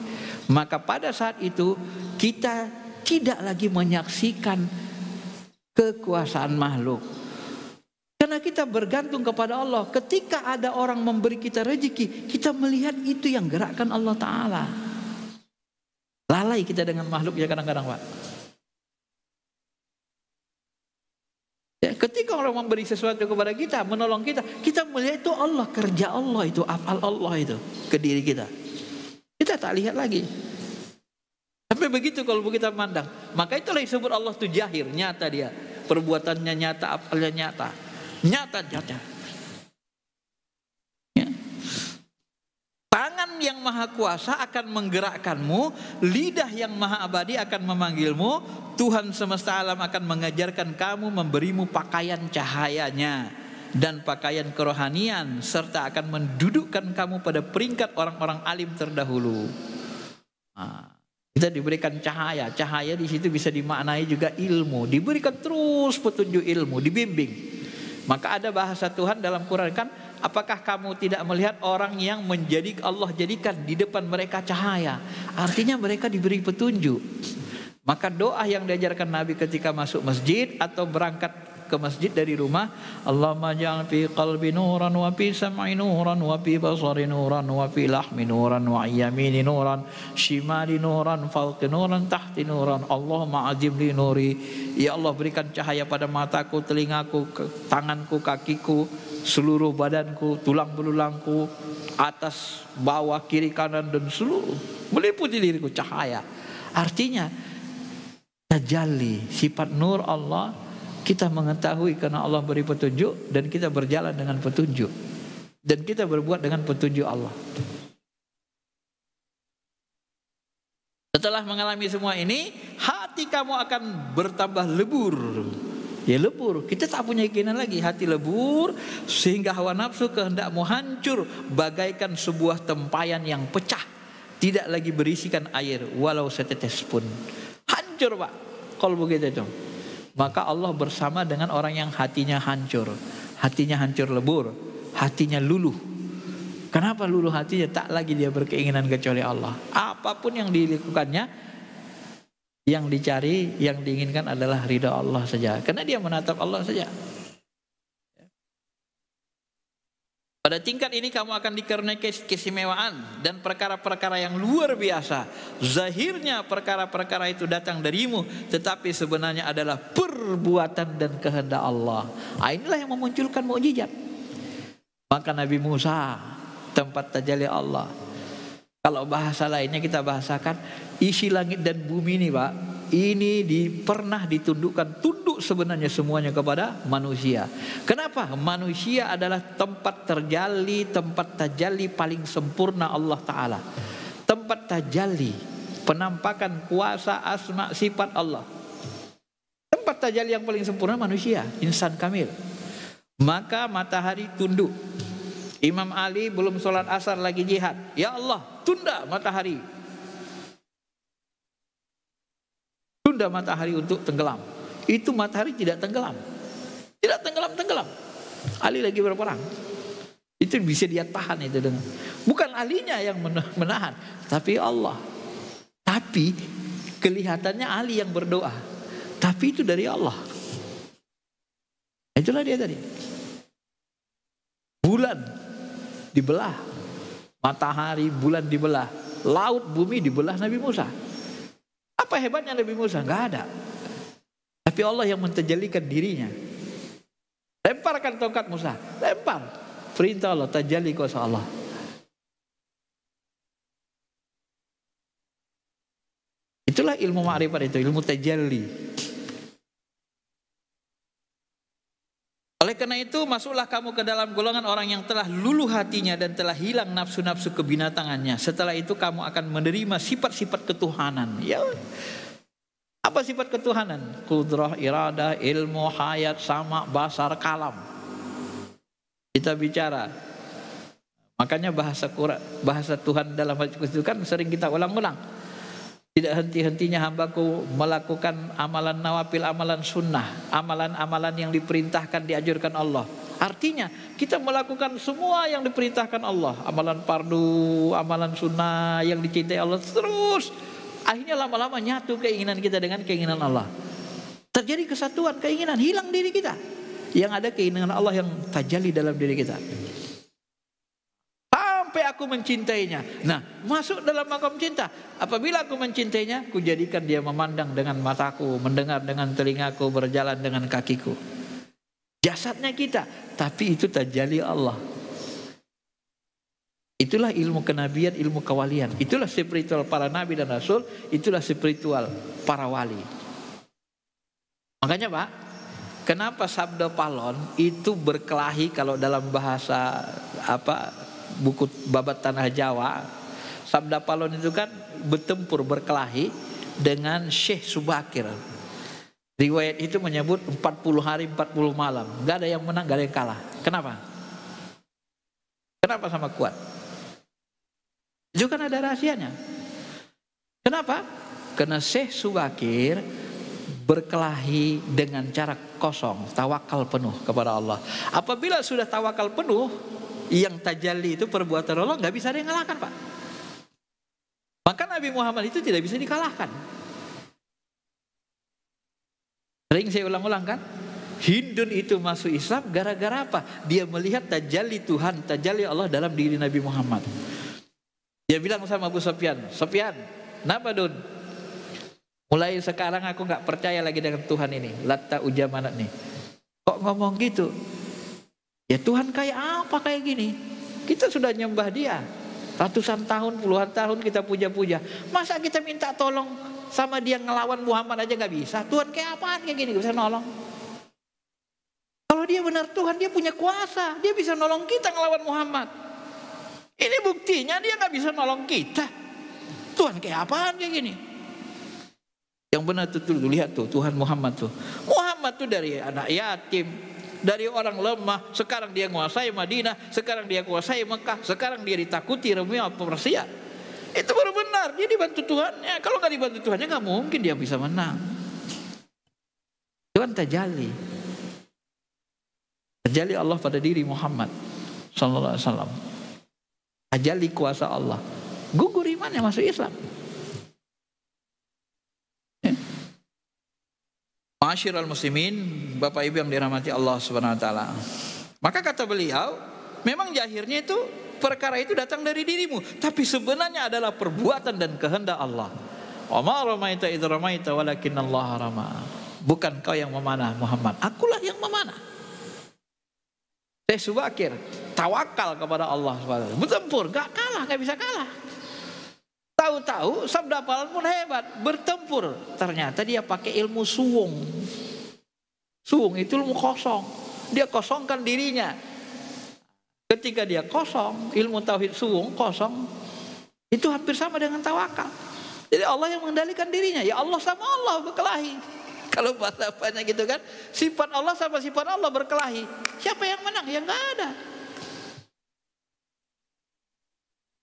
Maka pada saat itu kita tidak lagi menyaksikan kekuasaan makhluk, karena kita bergantung kepada Allah. Ketika ada orang memberi kita rezeki, kita melihat itu yang gerakkan Allah Ta'ala. Lalai kita dengan makhluk ya kadang-kadang, Pak. Ya, ketika orang memberi sesuatu kepada kita, menolong kita, kita melihat itu Allah, kerja Allah itu, afal Allah itu ke diri kita. Kita tak lihat lagi. Sampai Sampai begitu kalau kita memandang. Maka itulah disebut Allah itu jahir, nyata dia. Perbuatannya nyata, apalnya nyata. Nyata. Ya. Tangan yang maha kuasa akan menggerakkanmu, lidah yang maha abadi akan memanggilmu, Tuhan semesta alam akan mengajarkan kamu, memberimu pakaian cahayanya dan pakaian kerohanian, serta akan mendudukkan kamu pada peringkat orang-orang alim terdahulu. Kita diberikan cahaya. Cahaya di situ bisa dimaknai juga ilmu. Diberikan terus petunjuk ilmu, dibimbing. Maka ada bahasa Tuhan dalam Quran kan, apakah kamu tidak melihat orang yang Allah jadikan di depan mereka cahaya? Artinya mereka diberi petunjuk. Maka doa yang diajarkan Nabi ketika masuk masjid atau berangkat ke masjid dari rumah, Allahumma ja'al fi qalbi nuran wa fi sam'i nuran wa fi basari nuran wa fi lahmi nuran wa yamini nuran shimali nuran fawqi nuran tahti nuran Allahumma azim li nuri. Ya Allah, berikan cahaya pada mataku, telingaku, tanganku, kakiku, seluruh badanku, tulang belulangku, atas, bawah, kiri, kanan dan seluruh, meliputi diriku cahaya. Artinya tajalli sifat nur Allah. Kita mengetahui karena Allah beri petunjuk, dan kita berjalan dengan petunjuk, dan kita berbuat dengan petunjuk Allah. Setelah mengalami semua ini, hati kamu akan bertambah lebur. Ya lebur, kita tak punya keinginan lagi, hati lebur sehingga hawa nafsu kehendakmu hancur bagaikan sebuah tempayan yang pecah, tidak lagi berisikan air walau setetes pun. Hancur Pak, kalau begitu itu. Maka Allah bersama dengan orang yang hatinya hancur lebur, hatinya luluh. Kenapa luluh hatinya? Tak lagi dia berkeinginan kecuali Allah. Apapun yang dilakukannya, yang dicari, yang diinginkan adalah ridha Allah saja. Karena dia menatap Allah saja. Pada tingkat ini kamu akan dikaruniai keistimewaan dan perkara-perkara yang luar biasa. Zahirnya perkara-perkara itu datang darimu, tetapi sebenarnya adalah perbuatan dan kehendak Allah. Inilah yang memunculkan mukjizat. Maka Nabi Musa, tempat tajalli Allah. Kalau bahasa lainnya kita bahasakan, isi langit dan bumi ini Pak, ini pernah ditunduk sebenarnya semuanya kepada manusia. Kenapa? Manusia adalah tempat tajalli paling sempurna Allah Ta'ala. Tempat tajalli, penampakan kuasa, asma, sifat Allah. Tempat tajalli yang paling sempurna manusia, insan kamil. Maka matahari tunduk. Imam Ali belum sholat asar lagi jihad. Ya Allah, tunda matahari. Tunda matahari untuk tenggelam. Itu matahari tidak tenggelam. Tidak tenggelam. Ali lagi berperang. Itu bisa dia tahan itu dengan. Bukan alinya yang menahan, tapi Allah. Tapi kelihatannya Ali yang berdoa. Tapi itu dari Allah. Itulah dia tadi. Bulan dibelah. Matahari, bulan dibelah. Laut, bumi dibelah Nabi Musa. Apa hebatnya Nabi Musa? Enggak ada. Tapi Allah yang mentajalikan dirinya. Lemparkan tongkat Musa. Lempar. Perintah Allah. Tajalli kuasa Allah. Itulah ilmu ma'rifat itu. Ilmu tajalli. Oleh karena itu, masuklah kamu ke dalam golongan orang yang telah luluh hatinya dan telah hilang nafsu-nafsu kebinatangannya. Setelah itu kamu akan menerima sifat-sifat ketuhanan. Ya, apa sifat ketuhanan? Qudrah, iradah, ilmu, hayat, sama, basar, kalam. Kita bicara. Makanya bahasa Tuhan dalam hadis itu kan sering kita ulang-ulang. Tidak henti-hentinya hambaku melakukan amalan nawafil, amalan sunnah, amalan-amalan yang diperintahkan, dianjurkan Allah. Artinya kita melakukan semua yang diperintahkan Allah. Amalan fardu, amalan sunnah yang dicintai Allah terus. Akhirnya lama-lama nyatu keinginan kita dengan keinginan Allah. Terjadi kesatuan keinginan, hilang diri kita. Yang ada keinginan Allah yang tajalli dalam diri kita. Sampai aku mencintainya. Nah, masuk dalam makam cinta. Apabila aku mencintainya, ku jadikan dia memandang dengan mataku, mendengar dengan telingaku, berjalan dengan kakiku. Jasadnya kita, tapi itu tajalli Allah. Itulah ilmu kenabian, ilmu kewalian. Itulah spiritual para nabi dan rasul, itulah spiritual para wali. Makanya Pak, kenapa sabda Palon itu berkelahi kalau dalam bahasa buku babat tanah Jawa, sabda Palon itu kan bertempur, berkelahi dengan Syekh Subakir. Riwayat itu menyebut 40 hari 40 malam, gak ada yang menang, gak ada yang kalah. Kenapa? Kenapa sama kuat? Itu kan ada rahasianya. Kenapa? Karena Syekh Subakir berkelahi dengan cara kosong, tawakal penuh kepada Allah. Apabila sudah tawakal penuh, yang tajalli itu perbuatan Allah, nggak bisa ada yang ngalahkan Pak. Maka Nabi Muhammad itu tidak bisa dikalahkan. Sering saya ulang-ulang kan, Hindun itu masuk Islam gara-gara apa? Dia melihat tajalli Tuhan, tajalli Allah dalam diri Nabi Muhammad. Dia bilang sama Abu Sufyan, Sufyan, kenapa Dun? Mulai sekarang aku nggak percaya lagi dengan Tuhan ini, Latta Ujamanat nih. Kok ngomong gitu? Ya Tuhan kayak apa kayak gini? Kita sudah nyembah dia ratusan tahun, puluhan tahun kita puja-puja. Masa kita minta tolong sama dia ngelawan Muhammad aja nggak bisa? Tuhan kayak apaan kayak gini? Gak bisa nolong. Kalau dia benar Tuhan, dia punya kuasa, dia bisa nolong kita ngelawan Muhammad. Ini buktinya dia nggak bisa nolong kita. Tuhan kayak apaan kayak gini? Yang benar tuh lihat tuh Tuhan Muhammad tuh. Muhammad tuh dari anak yatim, dari orang lemah, sekarang dia menguasai Madinah, sekarang dia menguasai Mekah, sekarang dia ditakuti Romawi Persia. Itu baru benar, dia dibantu Tuhannya. Kalau nggak dibantu Tuhannya nggak mungkin dia bisa menang. Tuhan tajalli Allah pada diri Muhammad sallallahu alaihi wasallam. Tajalli kuasa Allah. Gugur imannya masuk Islam. Ma'asyiral muslimin, Bapak Ibu yang dirahmati Allah Subhanahu wa taala. Maka kata beliau, memang zahirnya itu perkara itu datang dari dirimu, tapi sebenarnya adalah perbuatan dan kehendak Allah. Wa ma ramaita idz ramaita walakinnallaha rama. Bukan kau yang memanah Muhammad, akulah yang memanah. Syekh Subakir tawakal kepada Allah SWT, bertempur, gak kalah, gak bisa kalah. Tahu-tahu sabda Palon pun hebat, bertempur. Ternyata dia pakai ilmu suwung. Suwung itu ilmu kosong. Dia kosongkan dirinya. Ketika dia kosong, ilmu tauhid suwung kosong, itu hampir sama dengan tawakal. Jadi Allah yang mengendalikan dirinya. Ya Allah sama Allah berkelahi. Kalau bahasa apanya gitu kan, sifat Allah sama sifat Allah berkelahi. Siapa yang menang? Ya nggak ada.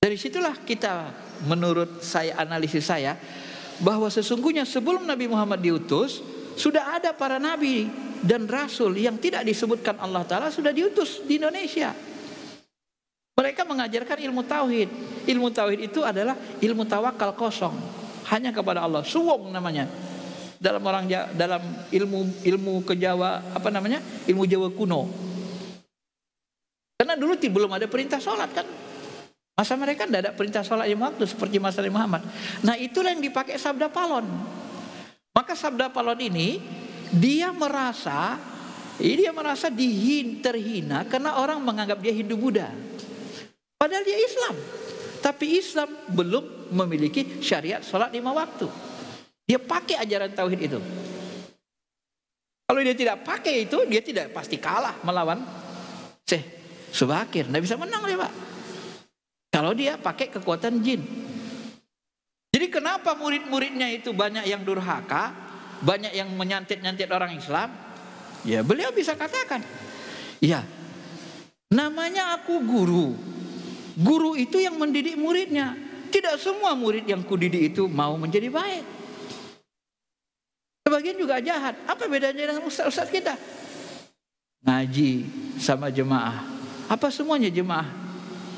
Dari situlah kita, menurut saya, analisis saya, bahwa sesungguhnya sebelum Nabi Muhammad diutus, sudah ada para nabi dan rasul yang tidak disebutkan Allah Ta'ala sudah diutus di Indonesia. Mereka mengajarkan ilmu tauhid. Ilmu tauhid itu adalah ilmu tawakal kosong, hanya kepada Allah. Suwung namanya. Dalam dalam ilmu kejawa ilmu Jawa kuno. Karena dulu belum ada perintah sholat kan. Masa mereka tidak ada perintah sholat lima waktu seperti masa Nabi Muhammad. Nah itulah yang dipakai sabda Palon. Maka sabda Palon ini dia merasa terhina karena orang menganggap dia Hindu Buddha. Padahal dia Islam. Tapi Islam belum memiliki syariat sholat 5 waktu. Dia pakai ajaran tauhid itu. Kalau dia tidak pakai itu, dia tidak pasti kalah melawan Syekh Subakir. Tidak bisa menang dia Pak. Kalau dia pakai kekuatan jin. Jadi kenapa murid-muridnya itu banyak yang durhaka, banyak yang menyantet-nyantet orang Islam? Ya beliau bisa katakan, ya namanya aku guru. Guru itu yang mendidik muridnya. Tidak semua murid yang kudidik itu mau menjadi baik. Sebagian juga jahat. Apa bedanya dengan ustaz-ustaz kita? Ngaji sama jemaah. Apa semuanya jemaah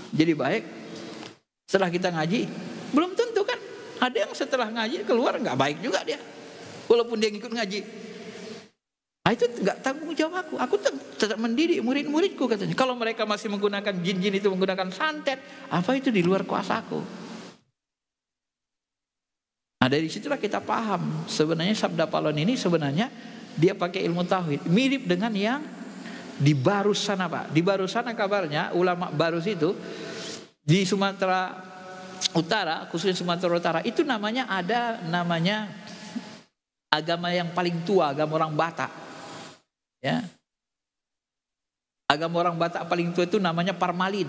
jadi baik? Setelah kita ngaji, belum tentu kan. Ada yang setelah ngaji keluar nggak baik juga dia, walaupun dia ngikut ngaji. Nah itu nggak tanggung jawab aku. Aku tetap mendidik murid-muridku katanya. Kalau mereka masih menggunakan jin-jin itu, menggunakan santet, apa itu di luar kuasaku. Nah dari situlah kita paham sebenarnya sabda Palon ini sebenarnya dia pakai ilmu tauhid. Mirip dengan yang di Barus sana Pak. Di Barus sana kabarnya ulama Barus itu Di Sumatera Utara, khususnya Sumatera Utara, itu namanya agama yang paling tua, agama orang Batak. Ya. Agama orang Batak paling tua itu namanya Parmalin.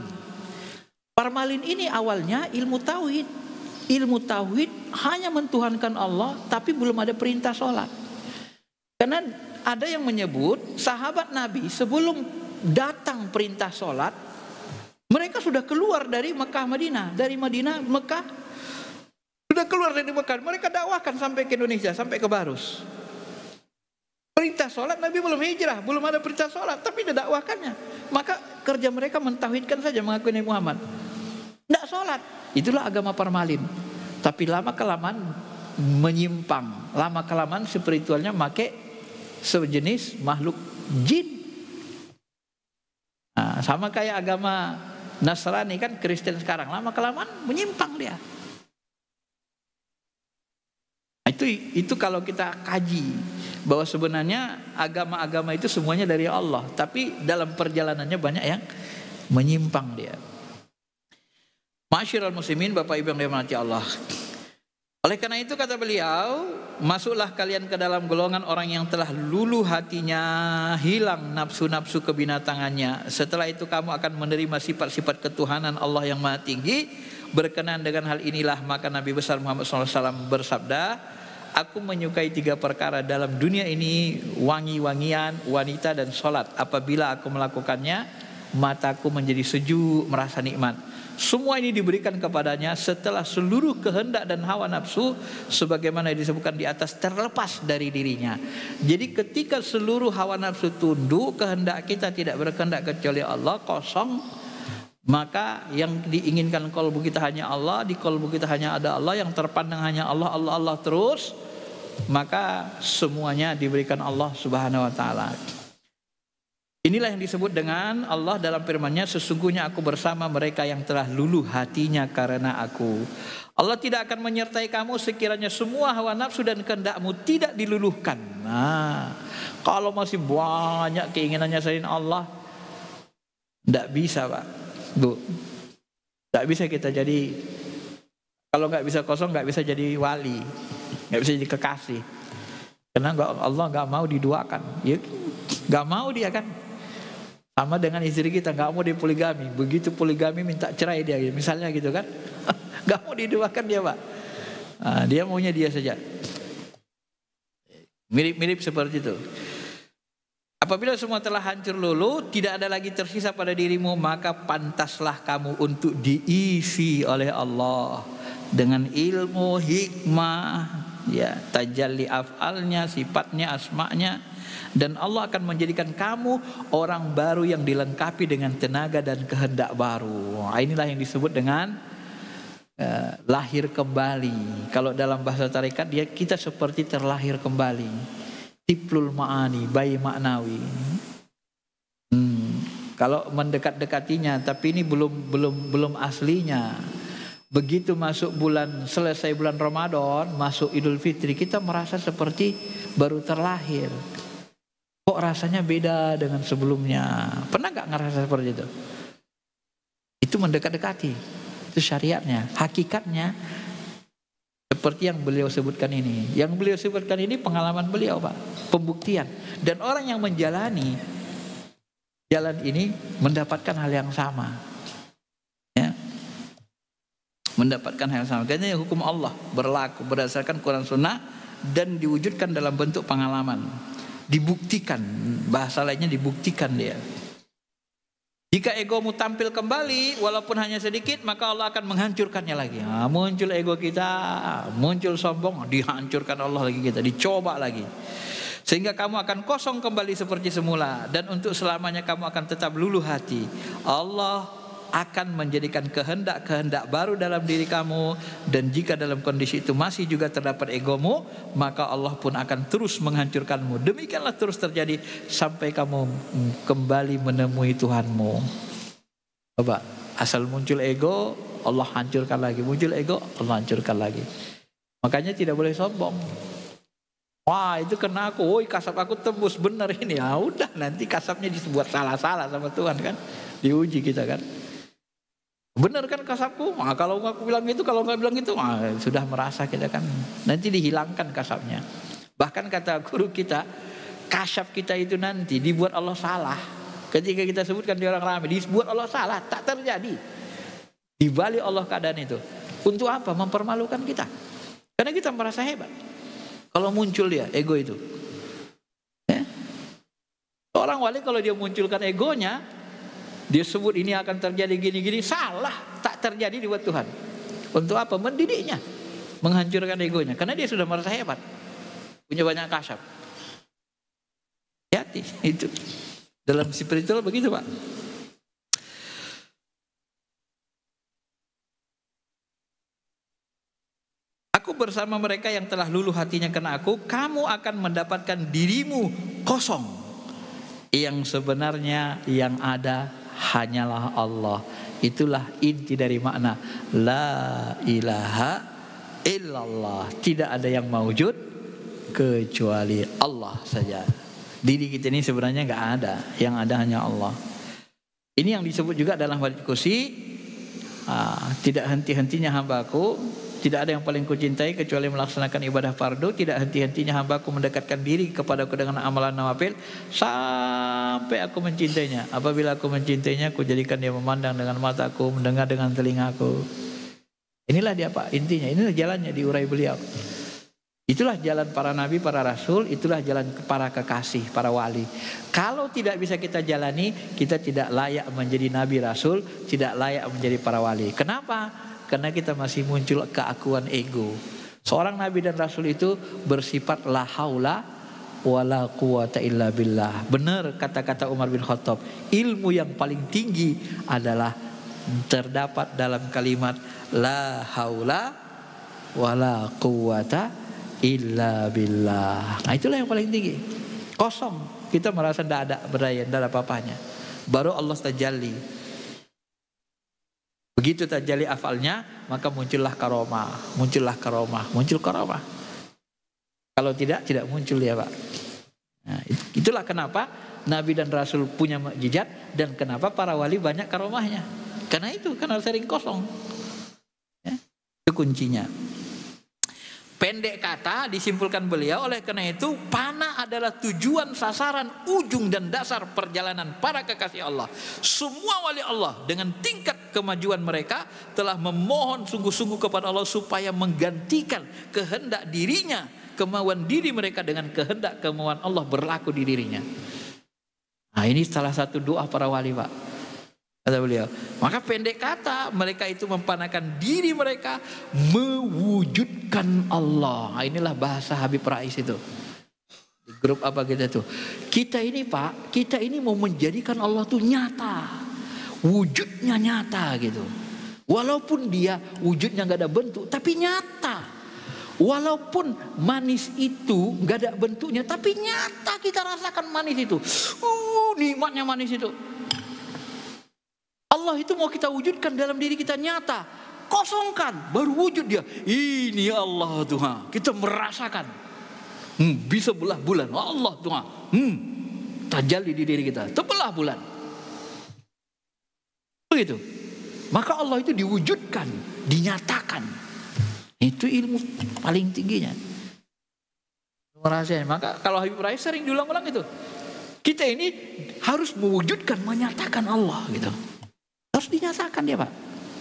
Parmalin ini awalnya ilmu tauhid. Ilmu tauhid hanya mentuhankan Allah, tapi belum ada perintah sholat. Karena ada yang menyebut sahabat Nabi sebelum datang perintah sholat, mereka sudah keluar dari Mekah Madinah, dari Madinah Mekah, sudah keluar dari Mekah. Mereka dakwahkan sampai ke Indonesia, sampai ke Barus. Perintah sholat Nabi belum hijrah, belum ada perintah sholat, tapi ada dakwahkannya. Maka kerja mereka mentauhidkan saja, mengakui Nabi Muhammad. Tidak sholat, itulah agama Parmalin. Tapi lama kelamaan menyimpang, lama kelamaan spiritualnya make sejenis makhluk jin. Nah, sama kayak agama Nasrani kan, Kristen sekarang lama kelamaan menyimpang dia. Itu kalau kita kaji bahwa sebenarnya agama-agama itu semuanya dari Allah, tapi dalam perjalanannya banyak yang menyimpang dia. Ma'asyiral muslimin, Bapak Ibu yang dirahmati Allah. Oleh karena itu kata beliau, masuklah kalian ke dalam golongan orang yang telah luluh hatinya, hilang nafsu-nafsu kebinatangannya. Setelah itu kamu akan menerima sifat-sifat ketuhanan Allah yang Maha Tinggi. Berkenaan dengan hal inilah maka Nabi besar Muhammad SAW bersabda, aku menyukai 3 perkara dalam dunia ini, wangi-wangian, wanita dan sholat. Apabila aku melakukannya, mataku menjadi sejuk, merasa nikmat. Semua ini diberikan kepadanya setelah seluruh kehendak dan hawa nafsu sebagaimana disebutkan di atas terlepas dari dirinya. Jadi ketika seluruh hawa nafsu tunduk, kehendak kita tidak berkehendak kecuali Allah, kosong, maka yang diinginkan kalbu kita hanya Allah, di kalbu kita hanya ada Allah, yang terpandang hanya Allah, Allah terus, maka semuanya diberikan Allah Subhanahu wa taala. Inilah yang disebut dengan Allah dalam firman-Nya, sesungguhnya aku bersama mereka yang telah luluh hatinya karena aku. Allah tidak akan menyertai kamu sekiranya semua hawa nafsu dan kehendakmu tidak diluluhkan. Nah, kalau masih banyak keinginannya selain Allah, tidak bisa Pak, Bu. Tidak bisa kita jadi, kalau nggak bisa kosong nggak bisa jadi wali, nggak bisa jadi kekasih. Karena Allah nggak mau diduakan, ya, nggak mau dia kan. Sama dengan istri kita, nggak mau dipoligami. Begitu poligami minta cerai dia, misalnya gitu kan. Nggak mau diduakan dia Pak. Nah, dia maunya dia saja. Mirip-mirip seperti itu. Apabila semua telah hancur luluh, tidak ada lagi tersisa pada dirimu, maka pantaslah kamu untuk diisi oleh Allah dengan ilmu, hikmah, ya, tajalli af'alnya, sifatnya, asma'nya. Dan Allah akan menjadikan kamu orang baru yang dilengkapi dengan tenaga dan kehendak baru. Inilah yang disebut dengan lahir kembali. Kalau dalam bahasa tarekat dia, kita seperti terlahir kembali. Tiplul ma'ani, bayi maknawi. Kalau mendekat-dekatinya, tapi ini belum aslinya. Begitu masuk selesai bulan Ramadan, masuk Idul Fitri, kita merasa seperti baru terlahir. Kok rasanya beda dengan sebelumnya? Pernah gak ngerasa seperti itu? Itu mendekat-dekati. Itu syariatnya. Hakikatnya seperti yang beliau sebutkan ini. Yang beliau sebutkan ini pengalaman beliau Pak. Pembuktian. Dan orang yang menjalani jalan ini mendapatkan hal yang sama. Ya. Mendapatkan hal yang sama. Karena hukum Allah berlaku berdasarkan Quran Sunnah dan diwujudkan dalam bentuk pengalaman. Dibuktikan, bahasa lainnya dibuktikan dia. Jika egomu tampil kembali walaupun hanya sedikit, maka Allah akan menghancurkannya lagi. Nah, muncul ego kita, muncul sombong, dihancurkan Allah lagi kita, dicoba lagi. Sehingga kamu akan kosong kembali seperti semula, dan untuk selamanya kamu akan tetap luluh hati. Allah akan menjadikan kehendak-kehendak baru dalam diri kamu, dan jika dalam kondisi itu masih juga terdapat egomu, maka Allah pun akan terus menghancurkanmu. Demikianlah terus terjadi sampai kamu kembali menemui Tuhanmu. Coba, asal muncul ego, Allah hancurkan lagi. Muncul ego, Allah hancurkan lagi. Makanya tidak boleh sombong. Wah, itu kena aku, woi kasab aku tembus benar ini. Ya udah, nanti kasabnya dibuat salah-salah sama Tuhan kan, diuji kita kan. Benar kan kasabku? Kalau aku bilang gitu, kalau nggak bilang gitu, sudah merasa kita kan nanti dihilangkan kasabnya. Bahkan kata guru kita, kasab kita itu nanti dibuat Allah salah. Ketika kita sebutkan di orang ramai, dibuat Allah salah, tak terjadi. Dibalik Allah keadaan itu. Untuk apa? Mempermalukan kita. Karena kita merasa hebat. Kalau muncul dia, ego itu. Ya? Orang wali kalau dia munculkan egonya, dia sebut ini akan terjadi gini-gini, salah, tak terjadi buat Tuhan. Untuk apa? Mendidiknya, menghancurkan egonya, karena dia sudah merasa hebat, punya banyak kasab. Hati itu dalam spiritual begitu, Pak. Aku bersama mereka yang telah luluh hatinya karena aku, kamu akan mendapatkan dirimu kosong. Yang sebenarnya yang ada hanyalah Allah. Itulah inti dari makna la ilaha illallah. Tidak ada yang maujud kecuali Allah saja. Diri kita ini sebenarnya nggak ada, yang ada hanya Allah. Ini yang disebut juga dalam hadits qudsi, tidak henti-hentinya hambaku, tidak ada yang paling kucintai kecuali melaksanakan ibadah fardu, tidak henti-hentinya hambaku mendekatkan diri kepadaku dengan amalan nawafil sampai aku mencintainya. Apabila aku mencintainya, aku jadikan dia memandang dengan mataku, mendengar dengan telingaku. Inilah dia, Pak, intinya. Inilah jalannya diurai beliau. Itulah jalan para nabi, para rasul, itulah jalan para kekasih, para wali. Kalau tidak bisa kita jalani, kita tidak layak menjadi nabi, rasul, tidak layak menjadi para wali. Kenapa? Karena kita masih muncul keakuan ego. Seorang nabi dan rasul itu bersifat la haula wala quwata illa billah. Benar kata-kata Umar bin Khattab, ilmu yang paling tinggi adalah terdapat dalam kalimat la haula wala quwata illa billah. Nah, itulah yang paling tinggi. Kosong, kita merasa tidak ada berdaya, tidak ada apa-apanya. Baru Allah tajalli. Begitu tajalli afalnya, maka muncullah karomah, muncul karomah. Kalau tidak muncul ya, Pak. Nah, itulah kenapa Nabi dan Rasul punya mukjizat dan kenapa para wali banyak karomahnya. Karena sering kosong. Ya, itu kuncinya. Pendek kata disimpulkan beliau, oleh karena itu panah adalah tujuan, sasaran, ujung dan dasar perjalanan para kekasih Allah. Semua wali Allah dengan tingkat kemajuan mereka telah memohon sungguh-sungguh kepada Allah supaya menggantikan kehendak dirinya, kemauan diri mereka dengan kehendak kemauan Allah berlaku di dirinya. Nah, ini salah satu doa para wali, Pak. Kata beliau, maka pendek kata mereka itu mempanahkan diri mereka mewujudkan Allah. Nah, inilah bahasa Habib Rais itu. Di grup apa kita tuh? Kita ini, Pak, kita ini mau menjadikan Allah tuh nyata. Wujudnya nyata gitu. Walaupun dia wujudnya gak ada bentuk, tapi nyata. Walaupun manis itu gak ada bentuknya, tapi nyata kita rasakan manis itu. Nikmatnya manis itu. Allah itu mau kita wujudkan dalam diri kita nyata. Kosongkan, baru wujud dia. Ini Allah Tuhan. Kita merasakan. Bisa belah bulan. Allah Tuhan. Tajalli di diri kita. Terbelah bulan. Begitu. Maka Allah itu diwujudkan, dinyatakan. Itu ilmu paling tingginya. Merasanya. Maka kalau Habib Rais sering diulang-ulang itu. Kita ini harus mewujudkan, menyatakan Allah gitu. Harus dinyatakan dia, Pak.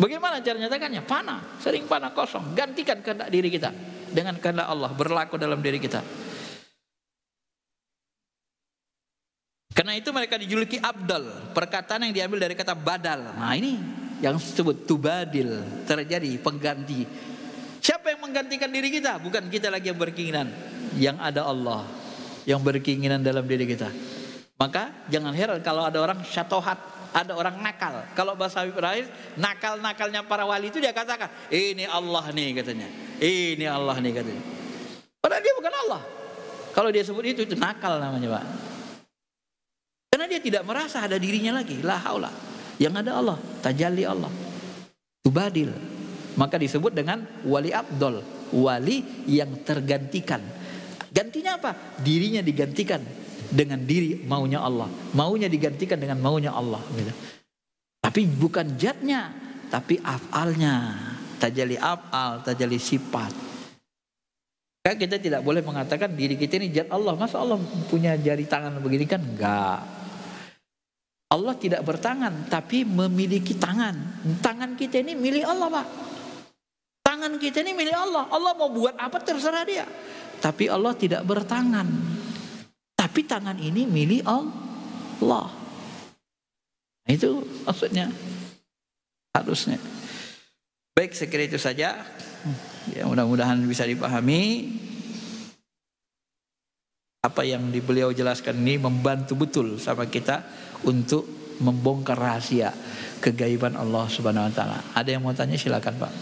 Bagaimana cara nyatakannya? Panah, sering panah kosong. Gantikan kehendak diri kita dengan kehendak Allah berlaku dalam diri kita. Karena itu mereka dijuluki abdal, perkataan yang diambil dari kata badal. Nah, ini yang disebut tubadil, terjadi pengganti. Siapa yang menggantikan diri kita? Bukan kita lagi yang berkeinginan, yang ada Allah yang berkeinginan dalam diri kita. Maka jangan heran kalau ada orang syatohat, ada orang nakal. Kalau bahasa Habib Rais, nakal-nakalnya para wali itu dia katakan, ini Allah nih katanya. Ini Allah nih katanya. Padahal dia bukan Allah. Kalau dia sebut itu nakal namanya, Pak. Karena dia tidak merasa ada dirinya lagi. La haula. Yang ada Allah, tajalli Allah. Tubadil. Maka disebut dengan wali abdol, wali yang tergantikan. Gantinya apa? Dirinya digantikan dengan diri maunya Allah, maunya digantikan dengan maunya Allah gitu. Tapi bukan zatnya, tapi af'alnya. Tajalli af'al, tajalli sifat. Kan kita tidak boleh mengatakan diri kita ini zat Allah. Masa Allah punya jari tangan begini kan? Enggak. Allah tidak bertangan, tapi memiliki tangan. Tangan kita ini milik Allah, Pak. Tangan kita ini milik Allah. Allah mau buat apa terserah dia. Tapi Allah tidak bertangan. Tapi tangan ini milik Allah. Nah, itu maksudnya. Harusnya. Baik, sekira itu saja. Ya, mudah-mudahan bisa dipahami. Apa yang beliau jelaskan ini membantu betul sama kita untuk membongkar rahasia kegaiban Allah Subhanahu wa taala. Ada yang mau tanya, silakan, Pak.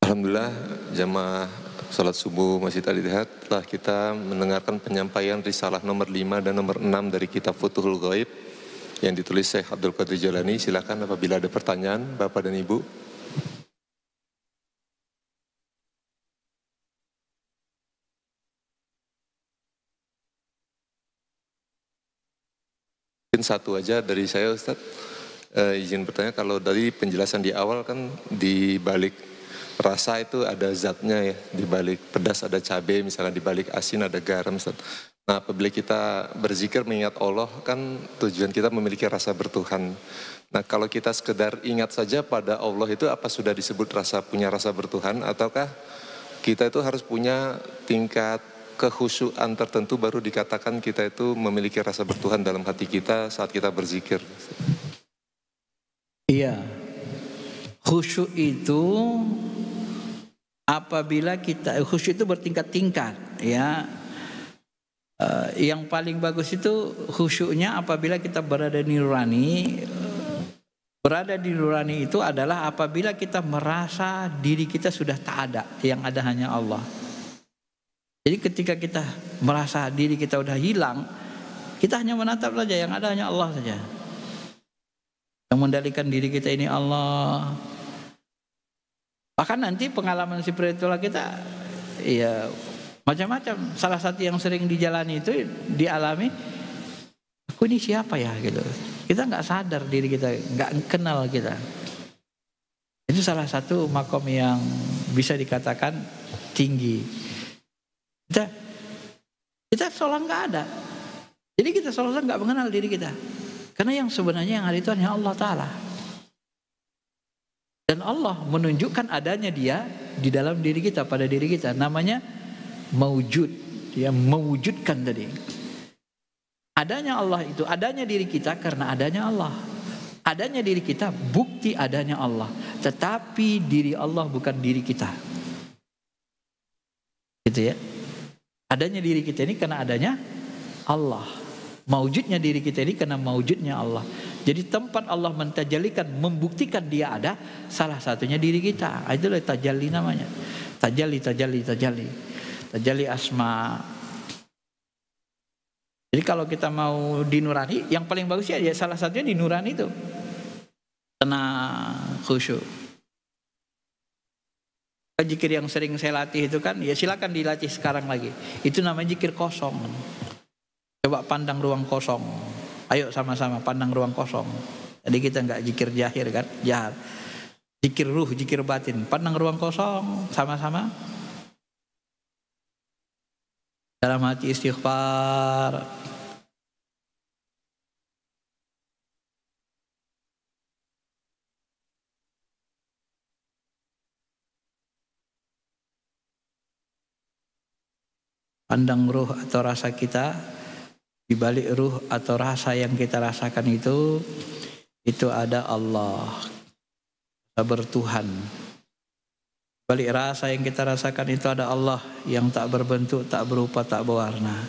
Alhamdulillah, jamaah salat subuh Masjid Al-Ittihad, telah kita mendengarkan penyampaian risalah nomor 5 dan nomor 6 dari kitab Futuhul Ghaib yang ditulis Syekh Abdul Qadir Jalani. Silakan apabila ada pertanyaan Bapak dan Ibu. Mungkin satu aja dari saya, Ustaz. Izin bertanya, kalau dari penjelasan di awal kan di balik rasa itu ada zatnya ya, di balik pedas ada cabai, misalnya di balik asin ada garam, Ustaz. Nah, apabila kita berzikir mengingat Allah, kan tujuan kita memiliki rasa bertuhan. Nah, kalau kita sekedar ingat saja pada Allah, itu apa sudah disebut punya rasa bertuhan, ataukah kita itu harus punya tingkat kekhusyuan tertentu baru dikatakan kita itu memiliki rasa bertuhan dalam hati kita saat kita berzikir? Iya, khusyuk itu apabila kita, khusyuk itu bertingkat-tingkat ya. Yang paling bagus itu khusyuknya apabila kita berada di nurani. Berada di nurani itu adalah apabila kita merasa diri kita sudah tak ada, yang ada hanya Allah. Jadi ketika kita merasa diri kita sudah hilang, kita hanya menatap saja, yang ada hanya Allah saja. Yang mengendalikan diri kita ini Allah. Bahkan nanti pengalaman spiritual kita ya macam-macam. Salah satu yang sering dijalani itu dialami, aku ini siapa ya gitu. Kita nggak sadar diri kita, nggak kenal kita. Itu salah satu makom yang bisa dikatakan tinggi. Kita seolah nggak ada. Jadi kita seolah nggak mengenal diri kita. Karena yang sebenarnya yang ada itu hanya Allah Ta'ala. Dan Allah menunjukkan adanya Dia di dalam diri kita, pada diri kita. Namanya mawujud. Dia mewujudkan tadi. Adanya Allah itu, adanya diri kita karena adanya Allah. Adanya diri kita bukti adanya Allah. Tetapi diri Allah bukan diri kita. Gitu ya. Adanya diri kita ini karena adanya Allah. Mawujudnya diri kita ini karena mawujudnya Allah. Jadi tempat Allah mentajalikan, membuktikan Dia ada, salah satunya diri kita. Itulah tajalli namanya. Tajalli. Tajalli asma. Jadi kalau kita mau di nurani, yang paling bagus ya salah satunya di nurani itu. Tenang, khusyuk. Zikir yang sering saya latih itu kan, ya silakan dilatih sekarang lagi. Itu namanya zikir kosong. Coba pandang ruang kosong. Ayo sama-sama pandang ruang kosong. Jadi kita nggak zikir jahir kan, jahar. Zikir ruh, zikir batin. Pandang ruang kosong, sama-sama. Dalam hati istighfar. Pandang ruh atau rasa kita, di balik ruh atau rasa yang kita rasakan itu ada Allah, bertuhan. Balik rasa yang kita rasakan itu ada Allah yang tak berbentuk, tak berupa, tak berwarna.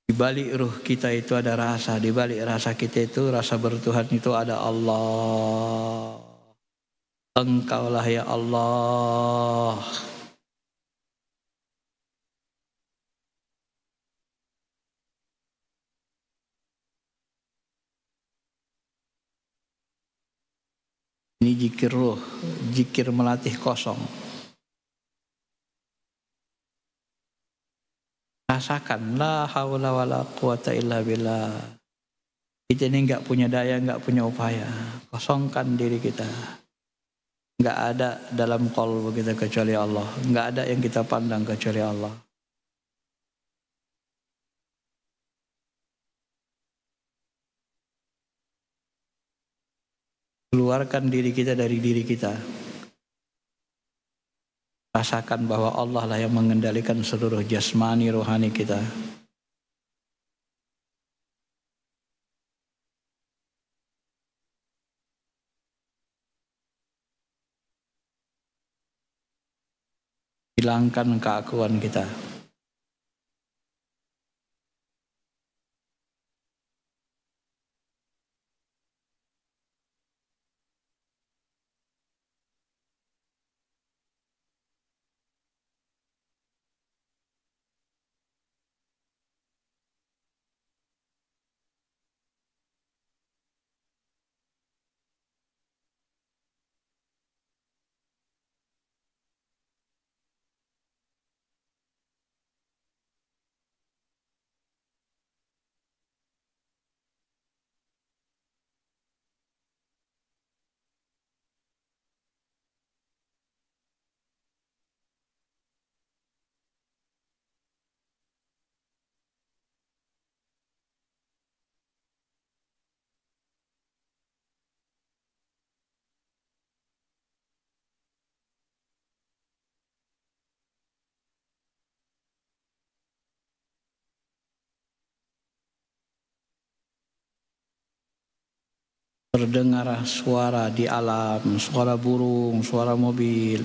Di balik ruh kita itu ada rasa, di balik rasa kita itu rasa bertuhan itu ada Allah. Engkaulah ya Allah. Ini zikir ruh, zikir melatih kosong. Rasakan, la haula wala quwata illa billah. Kita ini enggak punya daya, enggak punya upaya. Kosongkan diri kita. Enggak ada dalam qalbu kita kecuali Allah. Enggak ada yang kita pandang kecuali Allah. Keluarkan diri kita dari diri kita. Rasakan bahwa Allah lah yang mengendalikan seluruh jasmani rohani kita. Hilangkan keakuan kita. Terdengar suara di alam, suara burung, suara mobil.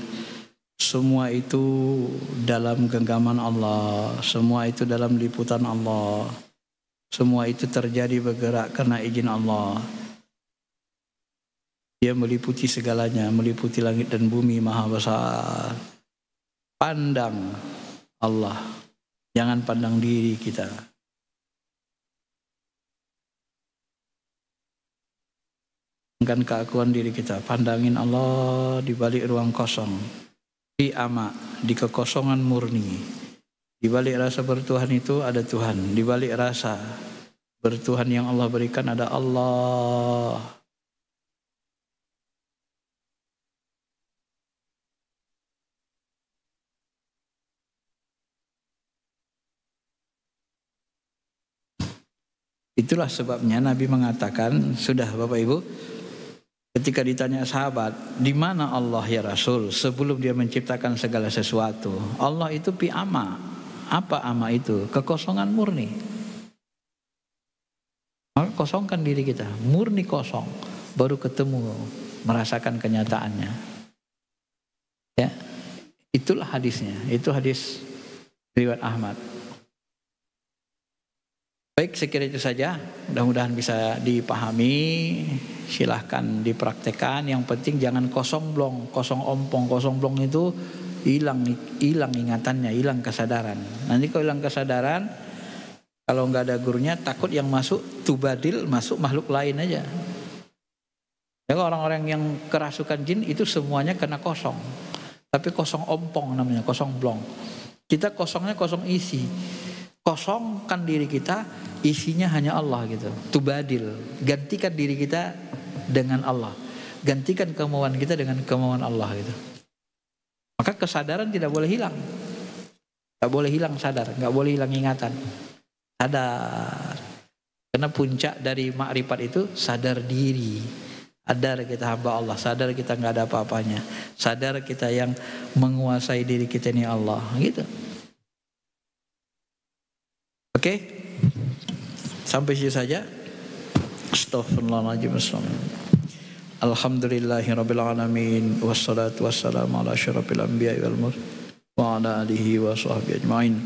Semua itu dalam genggaman Allah, semua itu dalam liputan Allah. Semua itu terjadi bergerak karena izin Allah. Dia meliputi segalanya, meliputi langit dan bumi maha besar. Pandang Allah, jangan pandang diri kita. Dengan keakuan diri kita, pandangin Allah di balik ruang kosong, di ama, di kekosongan murni. Di balik rasa bertuhan itu ada Tuhan, di balik rasa bertuhan yang Allah berikan ada Allah. Itulah sebabnya Nabi mengatakan, sudah Bapak Ibu, ketika ditanya sahabat, di mana Allah ya Rasul sebelum dia menciptakan segala sesuatu? Allah itu pi ama. Apa ama itu? Kekosongan murni. Maka kosongkan diri kita, murni kosong, baru ketemu, merasakan kenyataannya. Ya, itulah hadisnya. Itu hadis riwayat Ahmad. Baik, sekira itu saja. Mudah-mudahan bisa dipahami. Silahkan dipraktekkan. Yang penting jangan kosong blong, kosong ompong. Kosong blong itu hilang ingatannya, hilang kesadaran. Nanti kalau hilang kesadaran, kalau nggak ada gurunya, takut yang masuk tubadil, masuk makhluk lain aja. Ya, orang-orang yang kerasukan jin itu semuanya kena kosong. Tapi kosong ompong namanya, kosong blong. Kita kosongnya kosong isi. Kosongkan diri kita, isinya hanya Allah gitu. Tubadil, gantikan diri kita dengan Allah. Gantikan kemauan kita dengan kemauan Allah gitu. Maka kesadaran tidak boleh hilang. Gak boleh hilang sadar, gak boleh hilang ingatan. Sadar. Karena puncak dari makrifat itu sadar diri. Sadar kita hamba Allah, sadar kita gak ada apa-apanya. Sadar kita yang menguasai diri kita ini Allah gitu. Oke, sampai situ saja. Astaghfirullahaladzim. Alhamdulillahirabbil alamin wassalatu wassalamu ala asyrafil anbiya'i wal mursalin wa ala alihi wa sahbihi ajmain.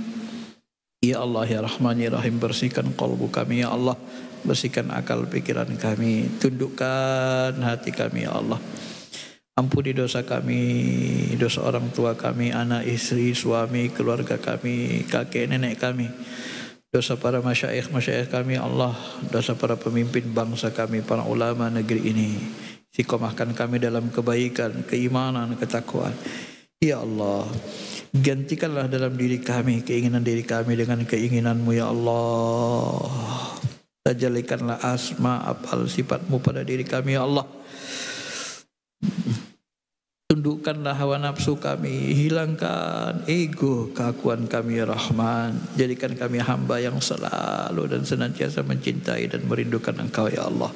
Ya Allah ya Rahman ya Rahim, bersihkan qalbu kami ya Allah, bersihkan akal pikiran kami, tundukkan hati kami ya Allah. Ampuni dosa kami, dosa orang tua kami, anak, istri, suami, keluarga kami, kakek, nenek kami. Dosa para masyaikh kami Allah, dosa para pemimpin bangsa kami, para ulama negeri ini. Istiqomahkan kami dalam kebaikan, keimanan, ketakwaan. Ya Allah, gantikanlah dalam diri kami keinginan diri kami dengan keinginan-Mu ya Allah. Tajalikanlah asma afal sifat-Mu pada diri kami ya Allah. Tundukkanlah hawa nafsu kami, hilangkan ego keakuan kami ya Rahman. Jadikan kami hamba yang selalu dan senantiasa mencintai dan merindukan Engkau ya Allah.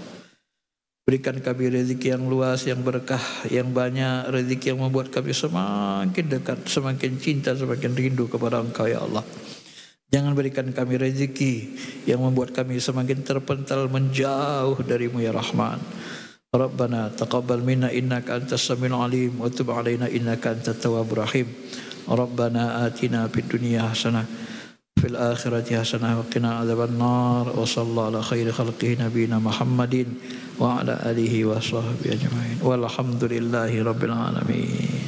Berikan kami rezeki yang luas, yang berkah, yang banyak, rezeki yang membuat kami semakin dekat, semakin cinta, semakin rindu kepada Engkau ya Allah. Jangan berikan kami rezeki yang membuat kami semakin terpental menjauh dari-Mu ya Rahman. Rabbana taqabbal minna innaka antas samiul alim wa tub alaina innaka antat tawwabur rahim. Rabbana atina fid dunya hasanah fil akhirati hasanah wa qina adzabannar. Wa sallallahu ala khairi khalqihi nabiyina Muhammadin wa ala alihi wa sahbihi ajmain. Walhamdulillahi rabbil alamin.